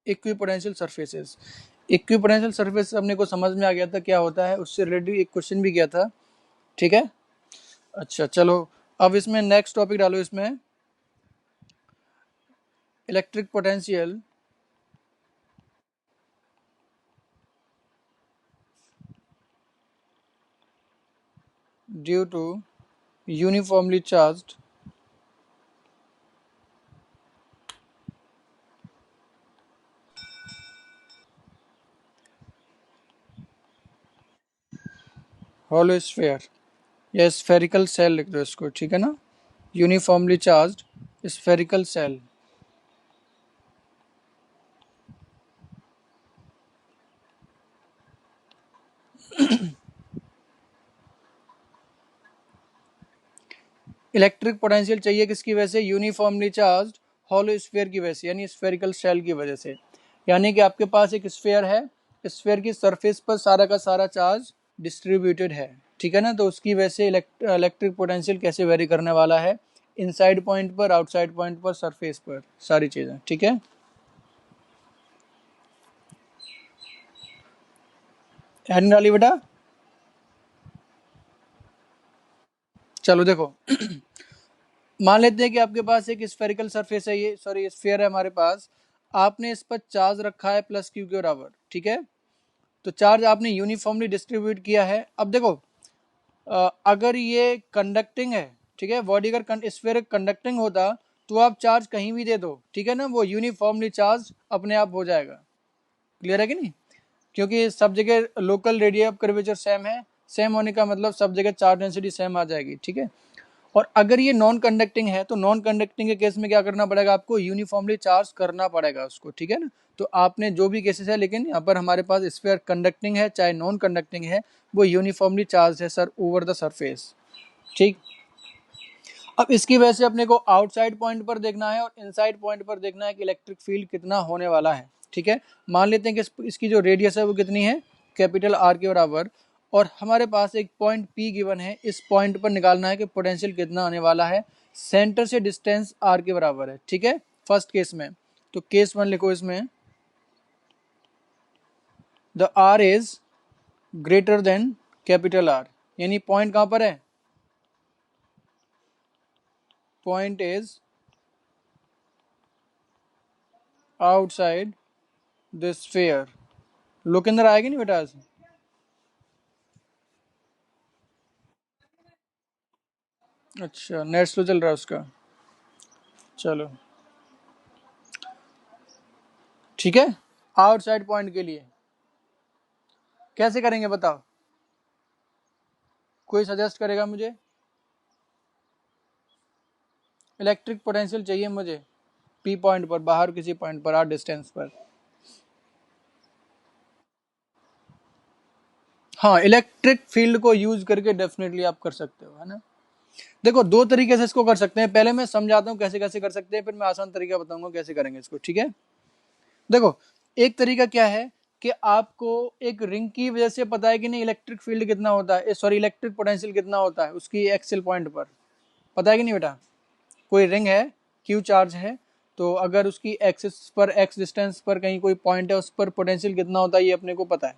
Equipotential surfaces. Equipotential surface अपने को समझ में आ गया था क्या होता है, उससे रिलेटेड एक क्वेश्चन भी किया था, ठीक है। अच्छा चलो, अब इसमें नेक्स्ट टॉपिक डालो, इसमें electric potential due to uniformly charged hollow sphere या स्फेरिकल सेल लिख दो इसको, ठीक है ना। Uniformly charged spherical shell. Electric potential चाहिए किसकी वजह से, यूनिफॉर्मली चार्ज्ड होलो स्फीयर की वजह से, यानी स्फेरिकल सेल की वजह से। यानी कि आपके पास एक स्फीयर है, स्फीयर की सरफेस पर सारा का सारा चार्ज डिस्ट्रीब्यूटेड है, ठीक है ना। तो उसकी वजह से इलेक्ट्रिक पोटेंशियल कैसे वेरी करने वाला है, इनसाइड पॉइंट पर, आउटसाइड पॉइंट पर, सरफेस पर, सारी चीजें, ठीक है। हेडिंग डाली बेटा। चलो देखो, मान लेते हैं कि आपके पास एक स्फेरिकल सरफेस है, ये सॉरी स्फीयर है हमारे पास, आपने इस पर चार्ज रखा है प्लस क्यू के बराबर, ठीक है। तो चार्ज आपने यूनिफॉर्मली डिस्ट्रीब्यूट किया है। अब देखो, अगर ये कंडक्टिंग है, ठीक है, बॉडी अगर स्फीयर कंडक्टिंग होता तो आप चार्ज कहीं भी दे दो, ठीक है ना, वो यूनिफॉर्मली चार्ज अपने आप हो जाएगा। क्लियर है कि नहीं, क्योंकि सब जगह local radius of curvature same है, सेम होने का मतलब सब जगह चार्ज डेंसिटी सेम आ जाएगी, ठीक है। और अगर ये नॉन कंडक्टिंग है तो नॉन कंडक्टिंग के केस में क्या करना पड़ेगा, आपको यूनिफॉर्मली चार्ज करना पड़ेगा उसको, ठीक है ना। तो आपने जो भी केसेस है, लेकिन यहाँ पर हमारे पास स्फीयर कंडक्टिंग है चाहे नॉन कंडक्टिंग है, वो यूनिफॉर्मली चार्ज है सर ओवर द सरफेस, ठीक। अब इसकी वजह से अपने को आउटसाइड पॉइंट पर देखना है और इनसाइड पॉइंट पर देखना है कि इलेक्ट्रिक फील्ड कितना होने वाला है, ठीक है। मान लेते हैं कि इसकी जो रेडियस है वो कितनी है, कैपिटल आर के बराबर, और हमारे पास एक पॉइंट पी गिवन है, इस पॉइंट पर निकालना है कि पोटेंशियल कितना आने वाला है, सेंटर से डिस्टेंस आर के बराबर है, ठीक है, फर्स्ट केस में। तो केस 1 लिखो इसमें, the R is greater than capital R, यानी पॉइंट कहां पर है, point is outside the sphere. लो के अंदर आएगी नहीं बेटा आज? अच्छा, नेट स्लो चल रहा है उसका, चलो ठीक है। आउटसाइड पॉइंट के लिए कैसे करेंगे बताओ, कोई सजेस्ट करेगा मुझे। इलेक्ट्रिक पोटेंशियल चाहिए मुझे पी पॉइंट पर, बाहर किसी पॉइंट पर, आर डिस्टेंस पर। हाँ, इलेक्ट्रिक फील्ड को यूज करके डेफिनेटली आप कर सकते हो, है ना। देखो, दो तरीके से इसको कर सकते हैं, पहले मैं समझाता हूँ कैसे कैसे कर सकते हैं, फिर मैं आसान तरीका बताऊंगा कैसे करेंगे इसको, ठीक है। देखो, एक तरीका क्या है कि आपको एक रिंग की वजह से पता है कि नहीं इलेक्ट्रिक फील्ड कितना होता है, सॉरी इलेक्ट्रिक पोटेंशियल कितना होता है उसकी एक्सियल पॉइंट पर, पता है कि नहीं बेटा। कोई रिंग है, क्यू चार्ज है, तो अगर उसकी एक्सिस पर, एक्स डिस्टेंस पर कहीं कोई पॉइंट है, उस पर पोटेंशियल कितना होता है ये अपने को पता है,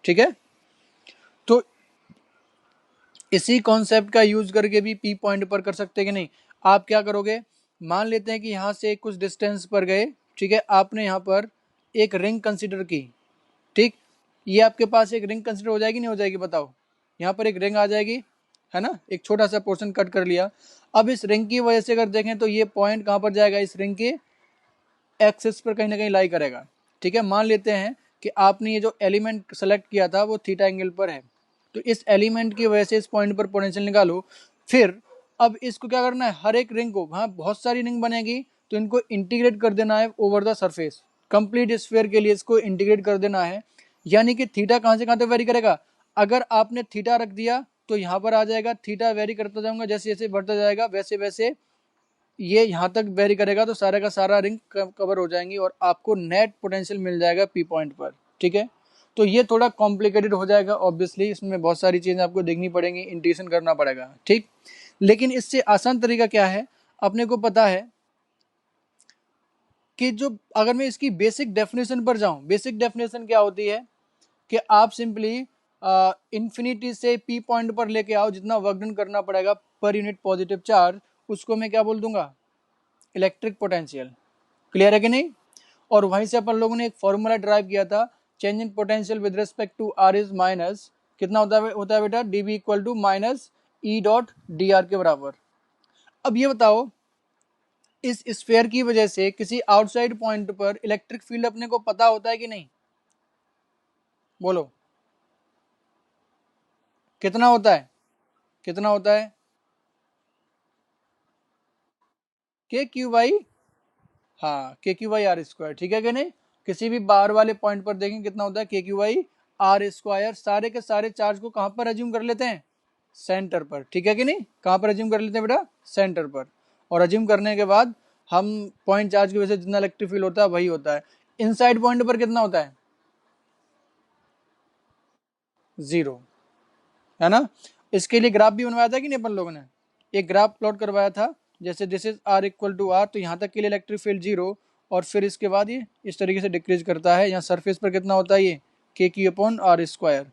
ठीक है। तो इसी कॉन्सेप्ट का यूज करके भी पी पॉइंट पर कर सकते हैं कि नहीं। आप क्या करोगे, मान लेते हैं कि यहाँ से कुछ डिस्टेंस पर गए, ठीक है, आपने यहाँ पर एक रिंग कंसिडर की, ठीक। ये आपके पास एक रिंग कंसिडर हो जाएगी नहीं हो जाएगी बताओ, यहाँ पर एक रिंग आ जाएगी, है ना, एक छोटा सा पोर्शन कट कर लिया। अब इस रिंग की वजह से अगर देखें तो ये पॉइंट कहाँ पर जाएगा, इस रिंग के एक्सिस पर कहीं ना कहीं लाई करेगा, ठीक है। मान लेते हैं कि आपने ये जो एलिमेंट सेलेक्ट किया था वो थीटा एंगल पर है, तो इस एलिमेंट की वजह से इस पॉइंट पर पोटेंशियल निकालो। फिर अब इसको क्या करना है, हर एक रिंग को, हाँ बहुत सारी रिंग बनेगी तो इनको इंटीग्रेट कर देना है over the surface, complete sphere के लिए इसको इंटीग्रेट कर देना है। यानी कि थीटा कहाँ से कहाँ तक वेरी करेगा, अगर आपने थीटा रख दिया तो यहाँ पर आ जाएगा, थीटा वेरी करता जाऊंगा, जैसे जैसे बढ़ता जाएगा वैसे वैसे ये यहाँ तक वेरी करेगा, तो सारा का सारा रिंग कवर हो जाएंगी और आपको नेट पोटेंशियल मिल जाएगा पी पॉइंट पर, ठीक है। तो ये थोड़ा कॉम्प्लिकेटेड हो जाएगा ऑब्वियसली, इसमें बहुत सारी चीज़ें आपको देखनी पड़ेंगी, इंटीग्रेशन करना पड़ेगा, ठीक। लेकिन इससे आसान तरीका क्या है, अपने को पता है कि जो अगर मैं इसकी बेसिक डेफिनेशन पर जाऊं, बेसिक डेफिनेशन क्या होती है कि आप सिंपली इन्फिनिटी से पी पॉइंट पर लेके आओ, जितना वर्क डन करना पड़ेगा पर यूनिट पॉजिटिव चार्ज, उसको मैं क्या बोल दूंगा, इलेक्ट्रिक पोटेंशियल। क्लियर है कि नहीं? और वहीं से अपन लोगों ने एक फॉर्मूला ड्राइव किया था, change in potential with respect to r is minus कितना होता है बेटा, dV equal to minus E dot d r के बराबर। अब ये बताओ, इस स्फीयर की वजह से किसी आउटसाइड पॉइंट पर इलेक्ट्रिक फील्ड अपने को पता होता है कि नहीं? बोलो कितना होता है, कितना होता है, के क्यू वाई, हाँ के क्यू वाई आर स्क्वायर, ठीक है कि नहीं? किसी भी बाहर वाले पॉइंट पर देखें कितना होता है, के क्यू वाई आर स्क्वायर। सारे के सारे चार्ज को कहां पर अज्यूम कर लेते हैं, सेंटर पर, ठीक है कि नहीं? कहां पर अज्यूम कर लेते हैं बेटा, सेंटर पर। और अज्यूम करने के बाद हम पॉइंट चार्ज की वजह से जितना इलेक्ट्रिक फील्ड होता है वही होता है। इनसाइड पॉइंट पर कितना होता है, जीरो, है ना? इसके लिए ग्राफ भी बनवाया था कि नहीं अपन लोगों ने, एक ग्राफ प्लॉट करवाया था, जैसे this is r equal to r, तो यहाँ तक के लिए इलेक्ट्रिक फील्ड जीरो, और फिर इसके बाद ये इस तरीके से डिक्रीज करता है। यहाँ सरफेस पर कितना होता है, ये K Q upon r square,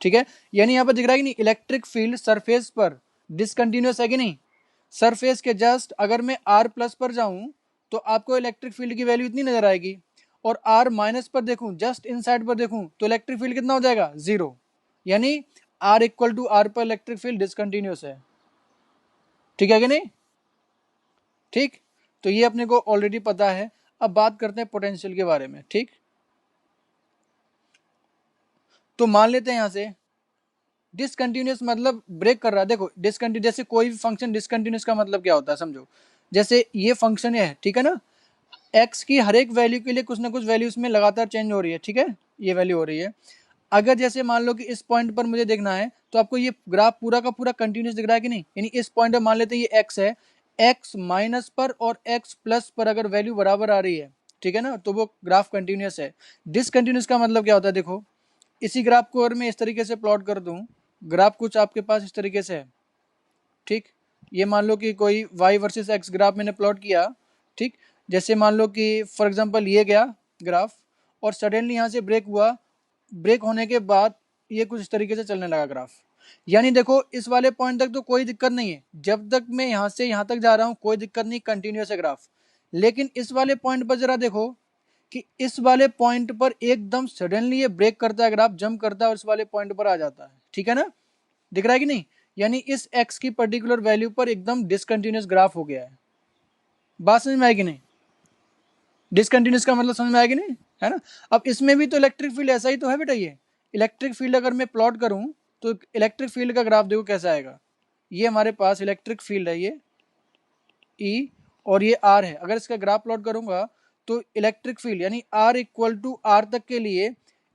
ठीक है? यानी यहाँ पर दिख रहा है कि नहीं, इलेक्ट्रिक फील्ड सरफेस पर डिसकंटिन्यूस है कि नहीं? सरफेस के जस्ट अगर मैं आर प्लस पर जाऊं तो आपको इलेक्ट्रिक फील्ड की वैल्यू इतनी नजर आएगी, और आर माइनस पर देखूं, जस्ट इनसाइड पर देखूं, तो इलेक्ट्रिक फील्ड कितना हो जाएगा, जीरो। यानी आर इक्वल टू आर पर इलेक्ट्रिक फील्ड डिसकंटिन्यूस है, ठीक है कि नहीं? ठीक, तो ये अपने को ऑलरेडी पता है। अब बात करते हैं पोटेंशियल के बारे में, ठीक? तो मान लेते हैं यहां से डिसकंटिन्यूस मतलब ब्रेक कर रहा है। देखो डिसकंटिन्यूस, जैसे कोई भी फंक्शन डिसकंटिन्यूस का मतलब क्या होता है समझो, जैसे ये फंक्शन है, ठीक है ना, एक्स की हर एक वैल्यू के लिए कुछ ना कुछ वैल्यू इसमें लगातार चेंज हो रही है, ठीक है, ये वैल्यू हो रही है। अगर जैसे मान लो कि इस पॉइंट पर मुझे देखना है, तो आपको ये ग्राफ पूरा का पूरा कंटिन्यूस दिख रहा है कि नहीं? यानी इस पॉइंट पर मान लेते हैं ये एक्स है, एक्स माइनस पर और एक्स प्लस पर अगर वैल्यू बराबर आ रही है, ठीक है ना, तो वो ग्राफ कंटिन्यूस है। डिसकंटिन्यूस का मतलब क्या होता है, देखो इसी ग्राफ को अगर मैं इस तरीके से प्लॉट कर दूं, ग्राफ कुछ आपके पास इस तरीके से है, ठीक? ये मान लो कि कोई y वर्सेस x ग्राफ मैंने प्लॉट किया, ठीक? जैसे मान लो कि फॉर एग्जांपल ये गया ग्राफ, और सडनली यहाँ से ब्रेक हुआ, ब्रेक होने के बाद ये कुछ इस तरीके से चलने लगा ग्राफ। यानी देखो इस वाले पॉइंट तक तो कोई दिक्कत नहीं है, जब तक मैं यहाँ से यहाँ तक जा रहा हूँ कोई दिक्कत नहीं, कंटिन्यूस है ग्राफ। लेकिन इस वाले पॉइंट पर जरा देखो कि इस वाले पॉइंट पर एकदम सडनली ये ब्रेक करता है ग्राफ, जंप करता है और इस वाले पॉइंट पर आ जाता है, ठीक है ना? दिख रहा है कि नहीं? यानी इस x की पर्टिकुलर वैल्यू पर एकदम डिसकंटिन्यूस ग्राफ हो गया है। बात समझ में आएगी नहीं? डिसकंटिन्यूस का मतलब समझ में आएगी नहीं, है ना? अब इसमें भी तो इलेक्ट्रिक फील्ड ऐसा ही तो है बेटा। ये इलेक्ट्रिक फील्ड अगर मैं प्लॉट करूं तो इलेक्ट्रिक फील्ड का ग्राफ देखो कैसा आएगा। ये हमारे पास इलेक्ट्रिक फील्ड है, ये E और ये R है। अगर इसका ग्राफ प्लॉट करूंगा तो इलेक्ट्रिक फील्ड यानी R इक्वल टू आर तक के लिए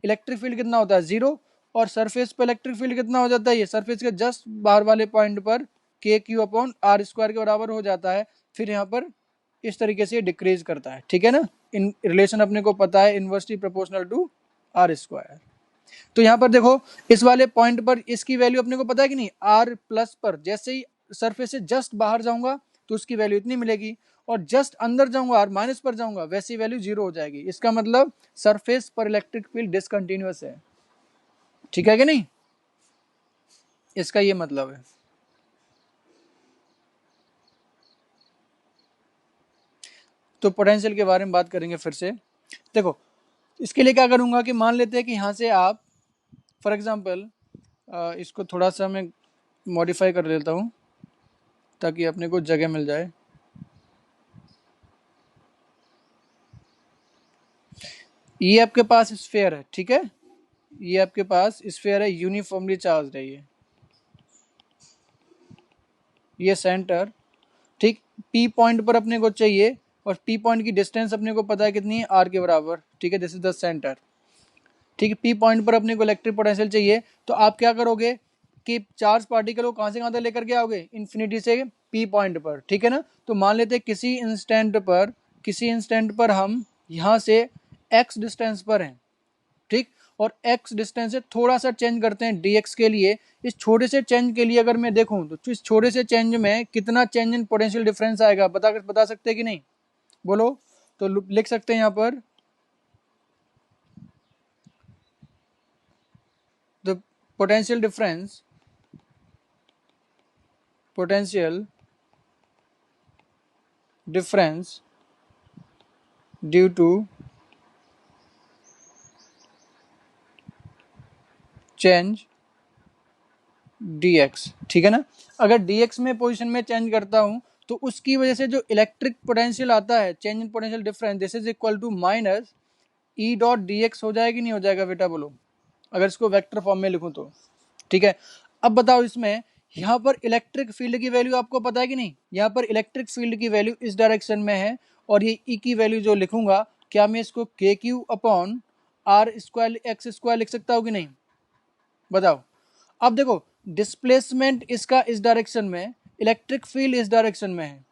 इलेक्ट्रिक फील्ड कितना होता है, जीरो। और सरफेस पर इलेक्ट्रिक फील्ड कितना हो जाता है, ये सरफेस के जस्ट बाहर वाले पॉइंट पर K Q upon r square के बराबर हो जाता है। फिर यहाँ पर इस तरीके से डिक्रीज करता है, ठीक है ना? इन रिलेशन अपने को पता है, inversely proportional to r square. तो यहाँ पर देखो इस वाले पॉइंट पर इसकी वैल्यू अपने को पता है कि नहीं, आर प्लस पर जैसे ही सरफेस से जस्ट बाहर जाऊंगा तो उसकी वैल्यू इतनी मिलेगी, और जस्ट अंदर जाऊंगा आर माइनस पर जाऊंगा वैसी वैल्यू जीरो हो जाएगी। इसका मतलब सरफेस पर इलेक्ट्रिक फील्ड डिसकंटिन्यूअस है, ठीक है कि नहीं? इसका ये मतलब है। तो पोटेंशियल के बारे में बात करेंगे फिर से। देखो इसके लिए क्या करूंगा कि मान लेते हैं कि यहाँ से आप फॉर एग्जांपल इसको थोड़ा सा मैं मॉडिफाई कर देता हूँ ताकि अपने को जगह मिल जाए। ये आपके पास स्फीयर है, ठीक है, ये आपके पास स्फीयर है, यूनिफॉर्मली चार्ज है ये सेंटर, ठीक। पी पॉइंट पर अपने को चाहिए, और पी पॉइंट की डिस्टेंस अपने को पता है कितनी है, आर के बराबर, ठीक है, दिस इज द सेंटर, ठीक है। पी पॉइंट पर अपने को इलेक्ट्रिक पोटेंशियल चाहिए, तो आप क्या करोगे कि चार्ज पार्टिकल को कहाँ से कहाँ तक लेकर के आओगे, इन्फिनिटी से पी पॉइंट पर, ठीक है ना। तो मान लेते हैं किसी इंस्टेंट पर हम यहाँ से एक्स डिस्टेंस पर हैं, ठीक, और x डिस्टेंस से थोड़ा सा चेंज करते हैं dx के लिए। इस छोटे से चेंज के लिए अगर मैं देखूं तो इस छोटे से चेंज में कितना चेंज इन पोटेंशियल डिफरेंस आएगा, बता सकते हैं कि नहीं? बोलो तो लिख सकते हैं यहाँ पर the potential difference due to change dx, ठीक है ना। अगर dx में पोजीशन में चेंज करता हूं तो उसकी वजह से जो इलेक्ट्रिक पोटेंशियल आता है, change in potential difference, this is equal to minus E dot D x हो जाएगी नहीं हो जाएगा बेटा, बोलो, अगर इसको वेक्टर फॉर्म में लिखूं तो, ठीक है। अब बताओ इसमें यहाँ पर इलेक्ट्रिक फील्ड की वैल्यू आपको पता है कि नहीं, यहाँ पर इलेक्ट्रिक फील्ड की वैल्यू इस डायरेक्शन में है, और ये ई की वैल्यू जो लिखूंगा, क्या मैं इसको K Q upon r square x square लिख सकता हूँ कि नहीं, बताओ। अब देखो डिस्प्लेसमेंट इसका इस डायरेक्शन में, इलेक्ट्रिक फील्ड इस डायरेक्शन में है,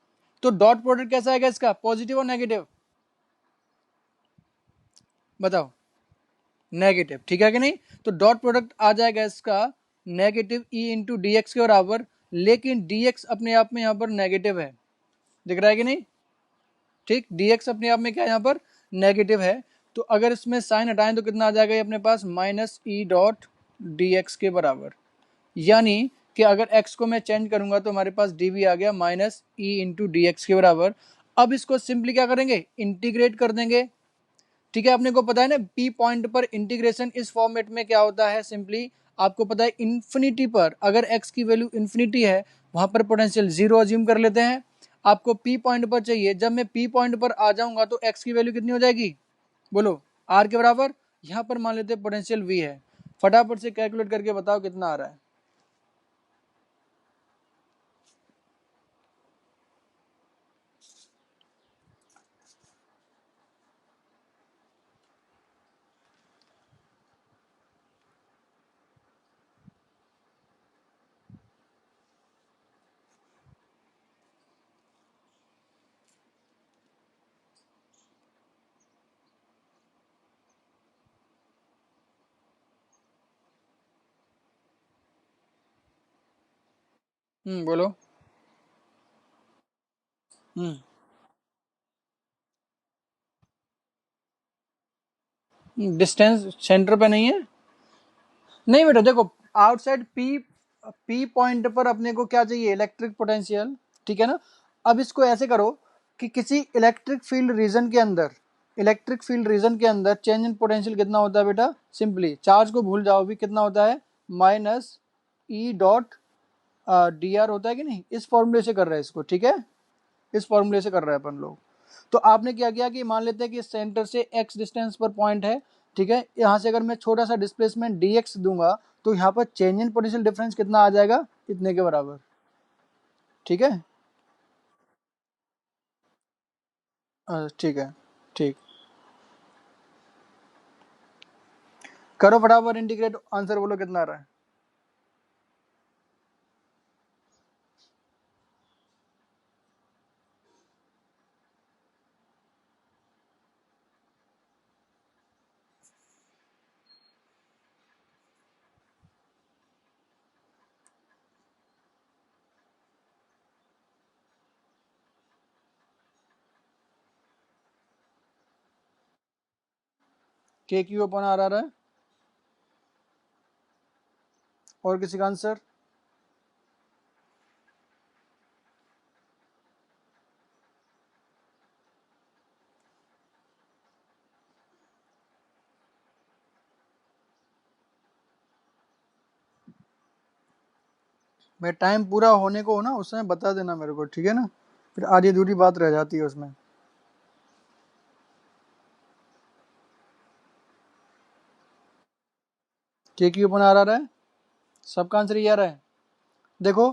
तो डॉट प्रोडक्ट कैसा आएगा इसका, पॉजिटिव और नेगेटिव, बताओ, नेगेटिव, ठीक है कि नहीं। तो डॉट प्रोडक्ट आ जाएगा इसका negative E into d X के बराबर, लेकिन डी एक्स अपने आप में यहाँ पर नेगेटिव है, दिख रहा है कि नहीं, ठीक, डी एक्स अपने आप में क्या यहाँ पर नेगेटिव है। तो अगर इसमें साइन हटाएं तो कितना आ जाएगा ये अपने पास, minus E dot D X के बराबर, यानी कि अगर x को मैं चेंज करूंगा तो हमारे पास dv आ गया minus E into d X के बराबर। अब इसको सिंपली क्या करेंगे, इंटीग्रेट कर देंगे, ठीक है। अपने को पता है ना p पॉइंट पर इंटीग्रेशन इस फॉर्मेट में क्या होता है, सिंपली आपको पता है इन्फिनिटी पर अगर x की वैल्यू इन्फिनिटी है वहां पर पोटेंशियल जीरो अज्यूम कर लेते हैं। आपको p पॉइंट पर चाहिए, जब मैं p पॉइंट पर आ जाऊंगा तो x की वैल्यू कितनी हो जाएगी, बोलो, r के बराबर। यहाँ पर मान लेते हैं पोटेंशियल v है, फटाफट से कैलकुलेट करके बताओ कितना आ रहा है। बोलो। डिस्टेंस सेंटर पे नहीं है, नहीं बेटा देखो, आउटसाइड पी पॉइंट पर अपने को क्या चाहिए, इलेक्ट्रिक पोटेंशियल, ठीक है ना। अब इसको ऐसे करो कि किसी इलेक्ट्रिक फील्ड रीजन के अंदर, इलेक्ट्रिक फील्ड रीजन के अंदर चेंज इन पोटेंशियल कितना होता है बेटा, सिंपली चार्ज को भूल जाओ भी, कितना होता है, minus E dot d are होता है कि नहीं, इस फॉर्मूले से कर रहे हैं इसको, ठीक है, इस फॉर्मूले से कर रहे हैं अपन लोग। तो आपने क्या किया कि मान लेते हैं कि सेंटर से x डिस्टेंस पर पॉइंट है, ठीक है, यहाँ से अगर मैं छोटा सा डिस्प्लेसमेंट dx दूंगा तो यहाँ पर चेंज इन पोटेंशियल डिफरेंस कितना आ जाएगा, इतने के बराबर, ठीक है, ठीक है, ठीक, करो फटाफट इंटीग्रेट, आंसर बोलो कितना आ रहा है। के क्यू अपन आ रहा है, और किसी का आंसर, मैं टाइम पूरा होने को हो ना उस समय बता देना मेरे को, ठीक है ना, फिर आधी अधूरी बात रह जाती है उसमें। के क्यू अपन आ रहा है, सबका आंसर ये आ रहा है। देखो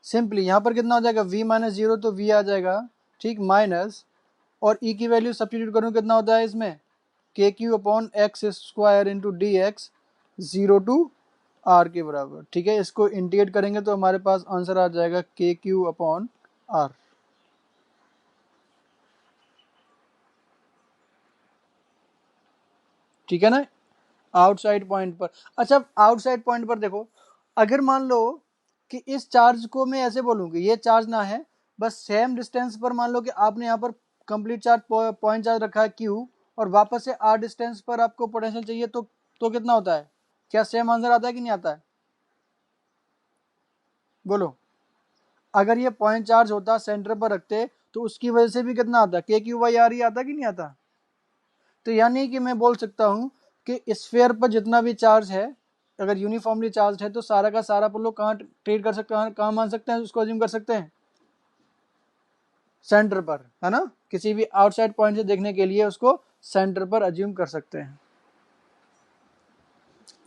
सिंपली यहाँ पर कितना हो जाएगा, v माइनस जीरो, तो v आ जाएगा, ठीक, माइनस, और e की वैल्यू सब्स्टिट्यूट करूँ कितना होता है इसमें, K Q upon x square into d x, zero to r के बराबर, ठीक है। इसको इंटीग्रेट करेंगे तो हमारे पास आंसर आ जाएगा के क्यू अपॉन आर, ठीक है ना, आउटसाइड पॉइंट पर। अच्छा आउटसाइड पॉइंट पर देखो, अगर मान लो कि इस चार्ज को मैं ऐसे बोलूँ कि ये चार्ज ना है, बस सेम डिस्टेंस पर मान लो कि आपने यहाँ पर कंप्लीट चार्ज पॉइंट चार्ज रखा है Q और वापस से R डिस्टेंस पर आपको पोटेंशियल चाहिए तो कितना होता है? क्या सेम आंसर आता है कि नहीं आता है? बोलो। अगर ये पॉइंट चार्ज होता सेंटर पर रखते तो उसकी वजह से भी कितना आता? KQ/R ही आता कि नहीं आता? तो यानी कि मैं बोल सकता हूं कि स्फीयर पर जितना भी चार्ज है अगर यूनिफॉर्मली चार्ज है तो सारा का सारा पर लोग कहाँ ट्रीट कर सकते हैं, कहाँ मान सकते हैं, उसको अज्यूम कर सकते हैं? सेंटर पर, है ना? किसी भी आउटसाइड पॉइंट से देखने के लिए उसको सेंटर पर अज्यूम कर सकते हैं।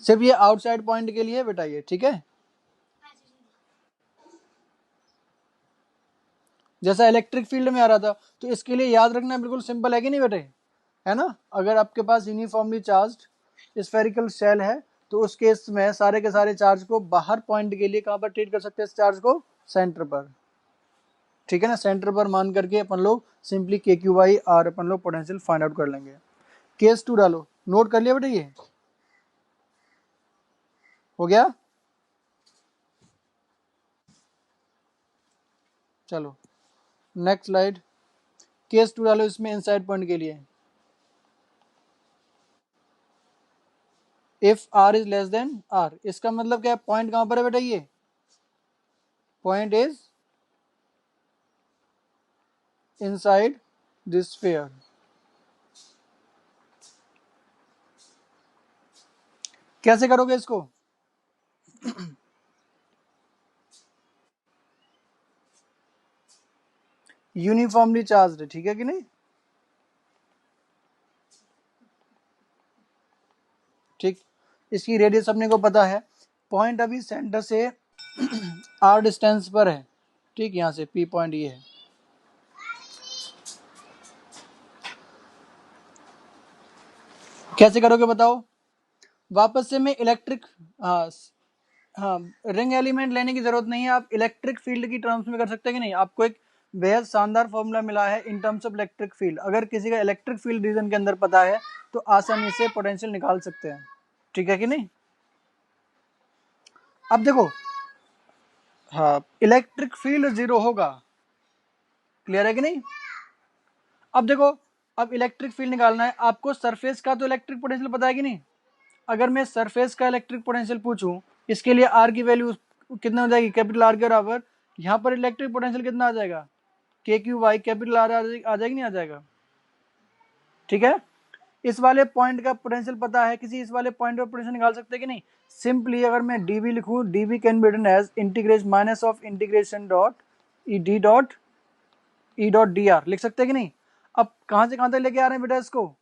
सिर्फ ये आउटसाइड पॉइंट के लिए बेटा ये, ठीक है? जैसा इलेक्ट्रिक फील्ड में आ रहा था तो इसके लिए याद रखना बिल्कुल सिंपल है कि नहीं बेटे, है ना? अगर आपके पास यूनिफॉर्मली चार्ज्ड स्फेरिकल शेल है तो उस केस में सारे के सारे चार्ज को बाहर पॉइंट के लिए कहां पर ट्रीट कर सकते हैं? इस चार्ज को सेंटर पर, ठीक है ना? सेंटर पर मान करके अपन लोग सिंपली KQ/R अपन लोग पोटेंशियल फाइंड आउट कर लेंगे। केस 2 डालो, नोट कर लिया बेटा? ये हो गया? चलो नेक्स्ट स्लाइड। केस 2 डालो इसमें इनसाइड पॉइंट के लिए। If R is less then R, इसका मतलब क्या है? पॉइंट कहां पर है बेटा? ये point is inside this sphere. कैसे करोगे इसको? यूनिफॉर्मली चार्ज है, ठीक है कि नहीं? ठीक, इसकी रेडियस अपने को पता है। पॉइंट अभी सेंटर से R डिस्टेंस पर है, ठीक? यहां से P पॉइंट ये है। कैसे करोगे बताओ? वापस से मैं इलेक्ट्रिक, हाँ हाँ, रिंग एलिमेंट लेने की जरूरत नहीं है, आप इलेक्ट्रिक फील्ड की टर्म्स में कर सकते हैं कि नहीं? आपको एक बेहद शानदार फॉर्मूला मिला है in terms of electric field. अगर किसी का इलेक्ट्रिक फील्ड रीजन के अंदर पता है तो आसानी से पोटेंशियल निकाल सकते हैं, ठीक है कि नहीं? अब देखो, हाँ, इलेक्ट्रिक फील्ड जीरो होगा, क्लियर है कि नहीं? अब देखो, अब इलेक्ट्रिक फील्ड निकालना है आपको। सरफेस का तो इलेक्ट्रिक पोटेंशियल पता है कि नहीं? अगर मैं सरफेस का इलेक्ट्रिक पोटेंशियल पूछूं, इसके लिए आर की वैल्यू कितना हो जाएगी? कैपिटल आर के बराबर। यहाँ पर इलेक्ट्रिक पोटेंशियल कितना आ जाएगा? KQ/Y कैपिटल आर आ जाएगी नहीं आ जाएगा? ठीक है, इस वाले पॉइंट का पोटेंशियल पता है, किसी इस वाले पॉइंट का पोटेंशियल निकाल सकते हैं कि नहीं? सिंपली अगर मैं dv लिखूं, dv can be written as integration minus of integration dot d dot dr लिख सकते हैं कि नहीं? अब कहां से कहां तक लेके आ रहे हैं बेटा इसको?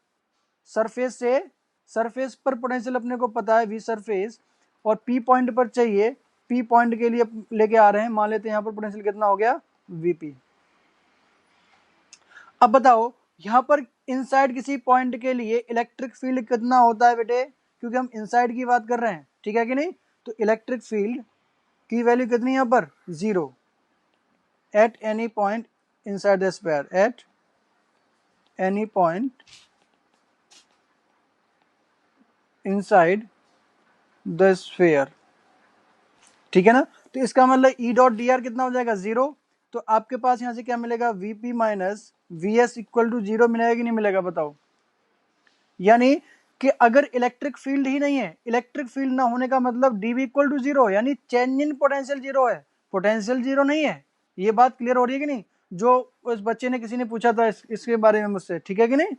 सरफेस से, सरफेस पर पोटेंशियल अपने को पता है v सरफेस, और p पॉइंट पर चाहिए, p पॉइंट के लिए लेके आ रहे हैं। मान लेते हैं यहाँ पर पोटेंशियल कितना हो गया? vp। अब बताओ यहाँ पर इनसाइड किसी पॉइंट के लिए इलेक्ट्रिक फील्ड कितना होता है बेटे? क्योंकि हम इनसाइड की बात कर रहे हैं, ठीक है कि नहीं? तो इलेक्ट्रिक फील्ड की वैल्यू कितनी है यहाँ पर? 0 at any point inside the sphere, at any point inside the sphere, ठीक है ना? तो इसका मतलब E डॉट डी आर कितना हो जाएगा? 0। तो आपके पास यहाँ से क्या मिलेगा? Vp minus Vs equal to 0 मिलेगा कि नहीं मिलेगा बताओ? यानी कि अगर इलेक्ट्रिक फील्ड ही नहीं है, इलेक्ट्रिक फील्ड ना होने का मतलब dv इक्वल टू 0, यानी चेंज इन पोटेंशियल 0 है, पोटेंशियल 0 नहीं है। ये बात क्लियर हो रही है कि नहीं? जो उस बच्चे ने, किसी ने पूछा था इसके बारे में मुझसे, ठीक है कि नहीं?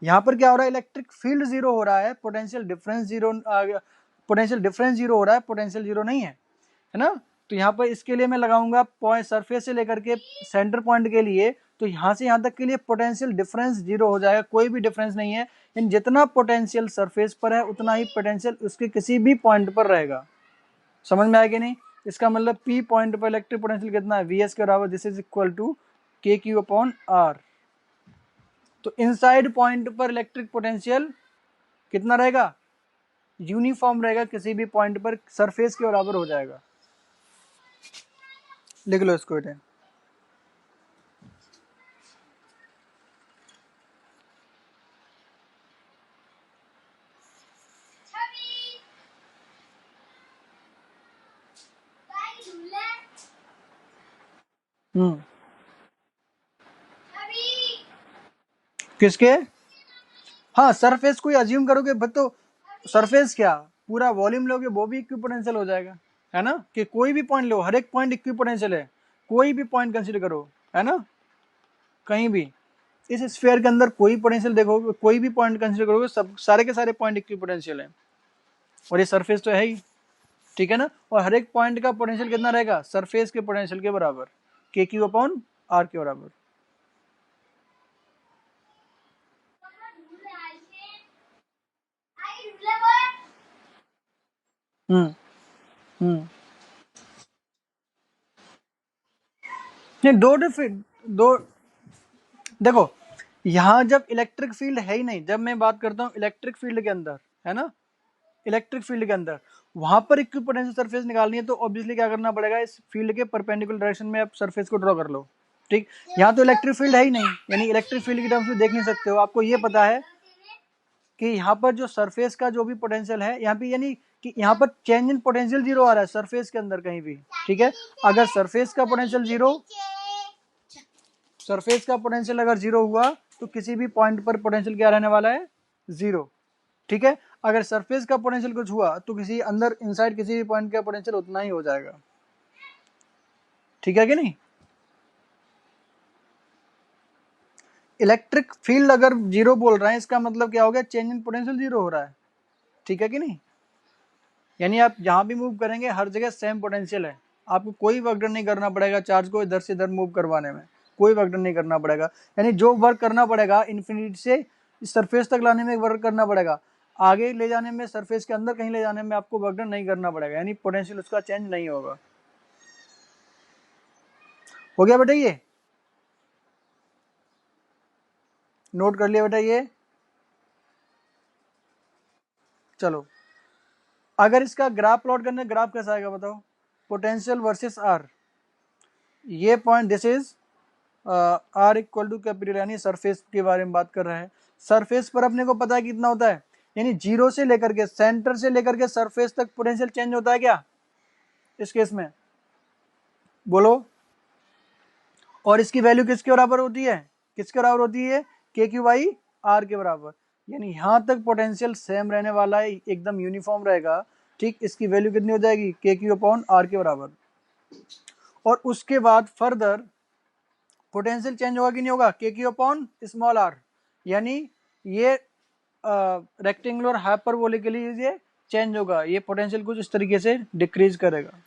यहाँ पर क्या हो रहा है? इलेक्ट्रिक फील्ड 0 हो रहा है, पोटेंशियल डिफरेंस 0, पोटेंशियल डिफरेंस 0 हो रहा है, पोटेंशियल 0 नहीं है ना? तो यहाँ पर इसके लिए मैं लगाऊंगा पॉइंट सरफेस से लेकर के सेंटर पॉइंट के लिए, तो यहाँ से यहाँ तक के लिए पोटेंशियल डिफरेंस 0 हो जाएगा, कोई भी डिफरेंस नहीं है। इन जितना पोटेंशियल सरफेस पर है उतना ही पोटेंशियल उसके किसी भी पॉइंट पर रहेगा। समझ में आया कि नहीं? इसका मतलब P पॉइंट पर इलेक्ट्रिक पोटेंशियल कितना है? Vs के बराबर, this is equal to KQ/R। तो इनसाइड पॉइंट पर इलेक्ट्रिक पोटेंशियल कितना रहेगा? यूनिफॉर्म रहेगा, किसी भी पॉइंट पर सरफेस के बराबर हो जाएगा। लिख लो इसको बेटे। किसके? हाँ, सरफेस को अज्यूम करोगे तो सरफेस क्या पूरा वॉल्यूम लोगे वो भी इक्विपोटेंशियल हो जाएगा, है ना? कि कोई भी पॉइंट लो, हर एक पॉइंट इक्विपोटेंशियल है, कोई भी पॉइंट कंसीडर करो, है ना? कहीं भी इस स्फीयर के अंदर कोई पोटेंशियल देखो, कोई भी पॉइंट कंसीडर करोगे, सब सारे के सारे पॉइंट इक्विपोटेंशियल है, और ये सरफेस तो है ही, ठीक है ना? और हर एक पॉइंट का पोटेंशियल कितना रहेगा? सरफेस के पोटेंशियल के बराबर, के क्यू अपॉन आर के बराबर। नहीं, दो देखो, यहाँ जब इलेक्ट्रिक फील्ड है ही नहीं, जब मैं बात करता हूँ इलेक्ट्रिक फील्ड के अंदर, है ना, इलेक्ट्रिक फील्ड के अंदर वहां पर इक्विपोटेंशियल सरफेस निकालनी है तो ऑब्वियसली क्या करना पड़ेगा? इस फील्ड के परपेंडिकुलर डायरेक्शन में आप सरफेस को ड्रॉ कर लो, ठीक? यहाँ तो इलेक्ट्रिक फील्ड है ही नहीं, यानी इलेक्ट्रिक फील्ड की टर्म्स में देख नहीं सकते हो। आपको ये पता है कि यहाँ पर जो सरफेस का जो भी पोटेंशियल है यहाँ पे, यानी कि यहाँ पर चेंज इन पोटेंशियल जीरो आ रहा है सरफेस के अंदर कहीं भी, ठीक है? अगर सरफेस का पोटेंशियल जीरो हुआ तो किसी भी पॉइंट पर पोटेंशियल क्या रहने वाला है? जीरो, ठीक है? अगर सरफेस का पोटेंशियल कुछ हुआ तो किसी अंदर इनसाइड किसी भी पॉइंट का पोटेंशियल उतना ही हो जाएगा, ठीक है कि नहीं? इलेक्ट्रिक फील्ड अगर जीरो बोल रहे हैं इसका मतलब क्या हो गया? चेंज इन पोटेंशियल जीरो हो रहा है, ठीक है कि नहीं? यानी आप जहां भी मूव करेंगे हर जगह सेम पोटेंशियल है, आपको कोई वर्क डन नहीं करना पड़ेगा चार्ज को इधर से इधर मूव करवाने में, कोई वर्क डन नहीं करना पड़ेगा। यानी जो वर्क करना पड़ेगा इन्फिनिटी से सरफेस तक लाने में वर्क करना पड़ेगा, आगे ले जाने में, सरफेस के अंदर कहीं ले जाने में आपको वर्क डन नहीं करना पड़ेगा, यानी पोटेंशियल उसका चेंज नहीं होगा। हो गया बेटा? ये नोट कर लिया बेटा ये? चलो, अगर इसका ग्राफ प्लॉट करना, ग्राफ कैसा आएगा बताओ? पोटेंशियल वर्सेस आर, ये point this is r equal to capital, यानी सरफेस के बारे में बात कर रहे हैं। सरफेस पर अपने को पता है कितना होता है, यानी जीरो से लेकर के, सेंटर से लेकर के सरफेस तक पोटेंशियल चेंज होता है क्या इस केस में? बोलो। और इसकी वैल्यू किसके बराबर होती है? किसके बराबर होती है? के क्यू बाई आर के बराबर। यानी यहां तक पोटेंशियल सेम रहने वाला है, एकदम यूनिफॉर्म रहेगा, ठीक? इसकी वैल्यू कितनी हो जाएगी? के क्यू अपॉन आर के बराबर। और उसके बाद फर्दर पोटेंशियल चेंज होगा कि नहीं होगा? के क्यू अपॉन स्मॉल आर, यानी ये रेक्टेंगुलर हाइपरबोलिक के लिए ये चेंज होगा, ये पोटेंशियल कुछ इस तरीके से डिक्रीज करेगा,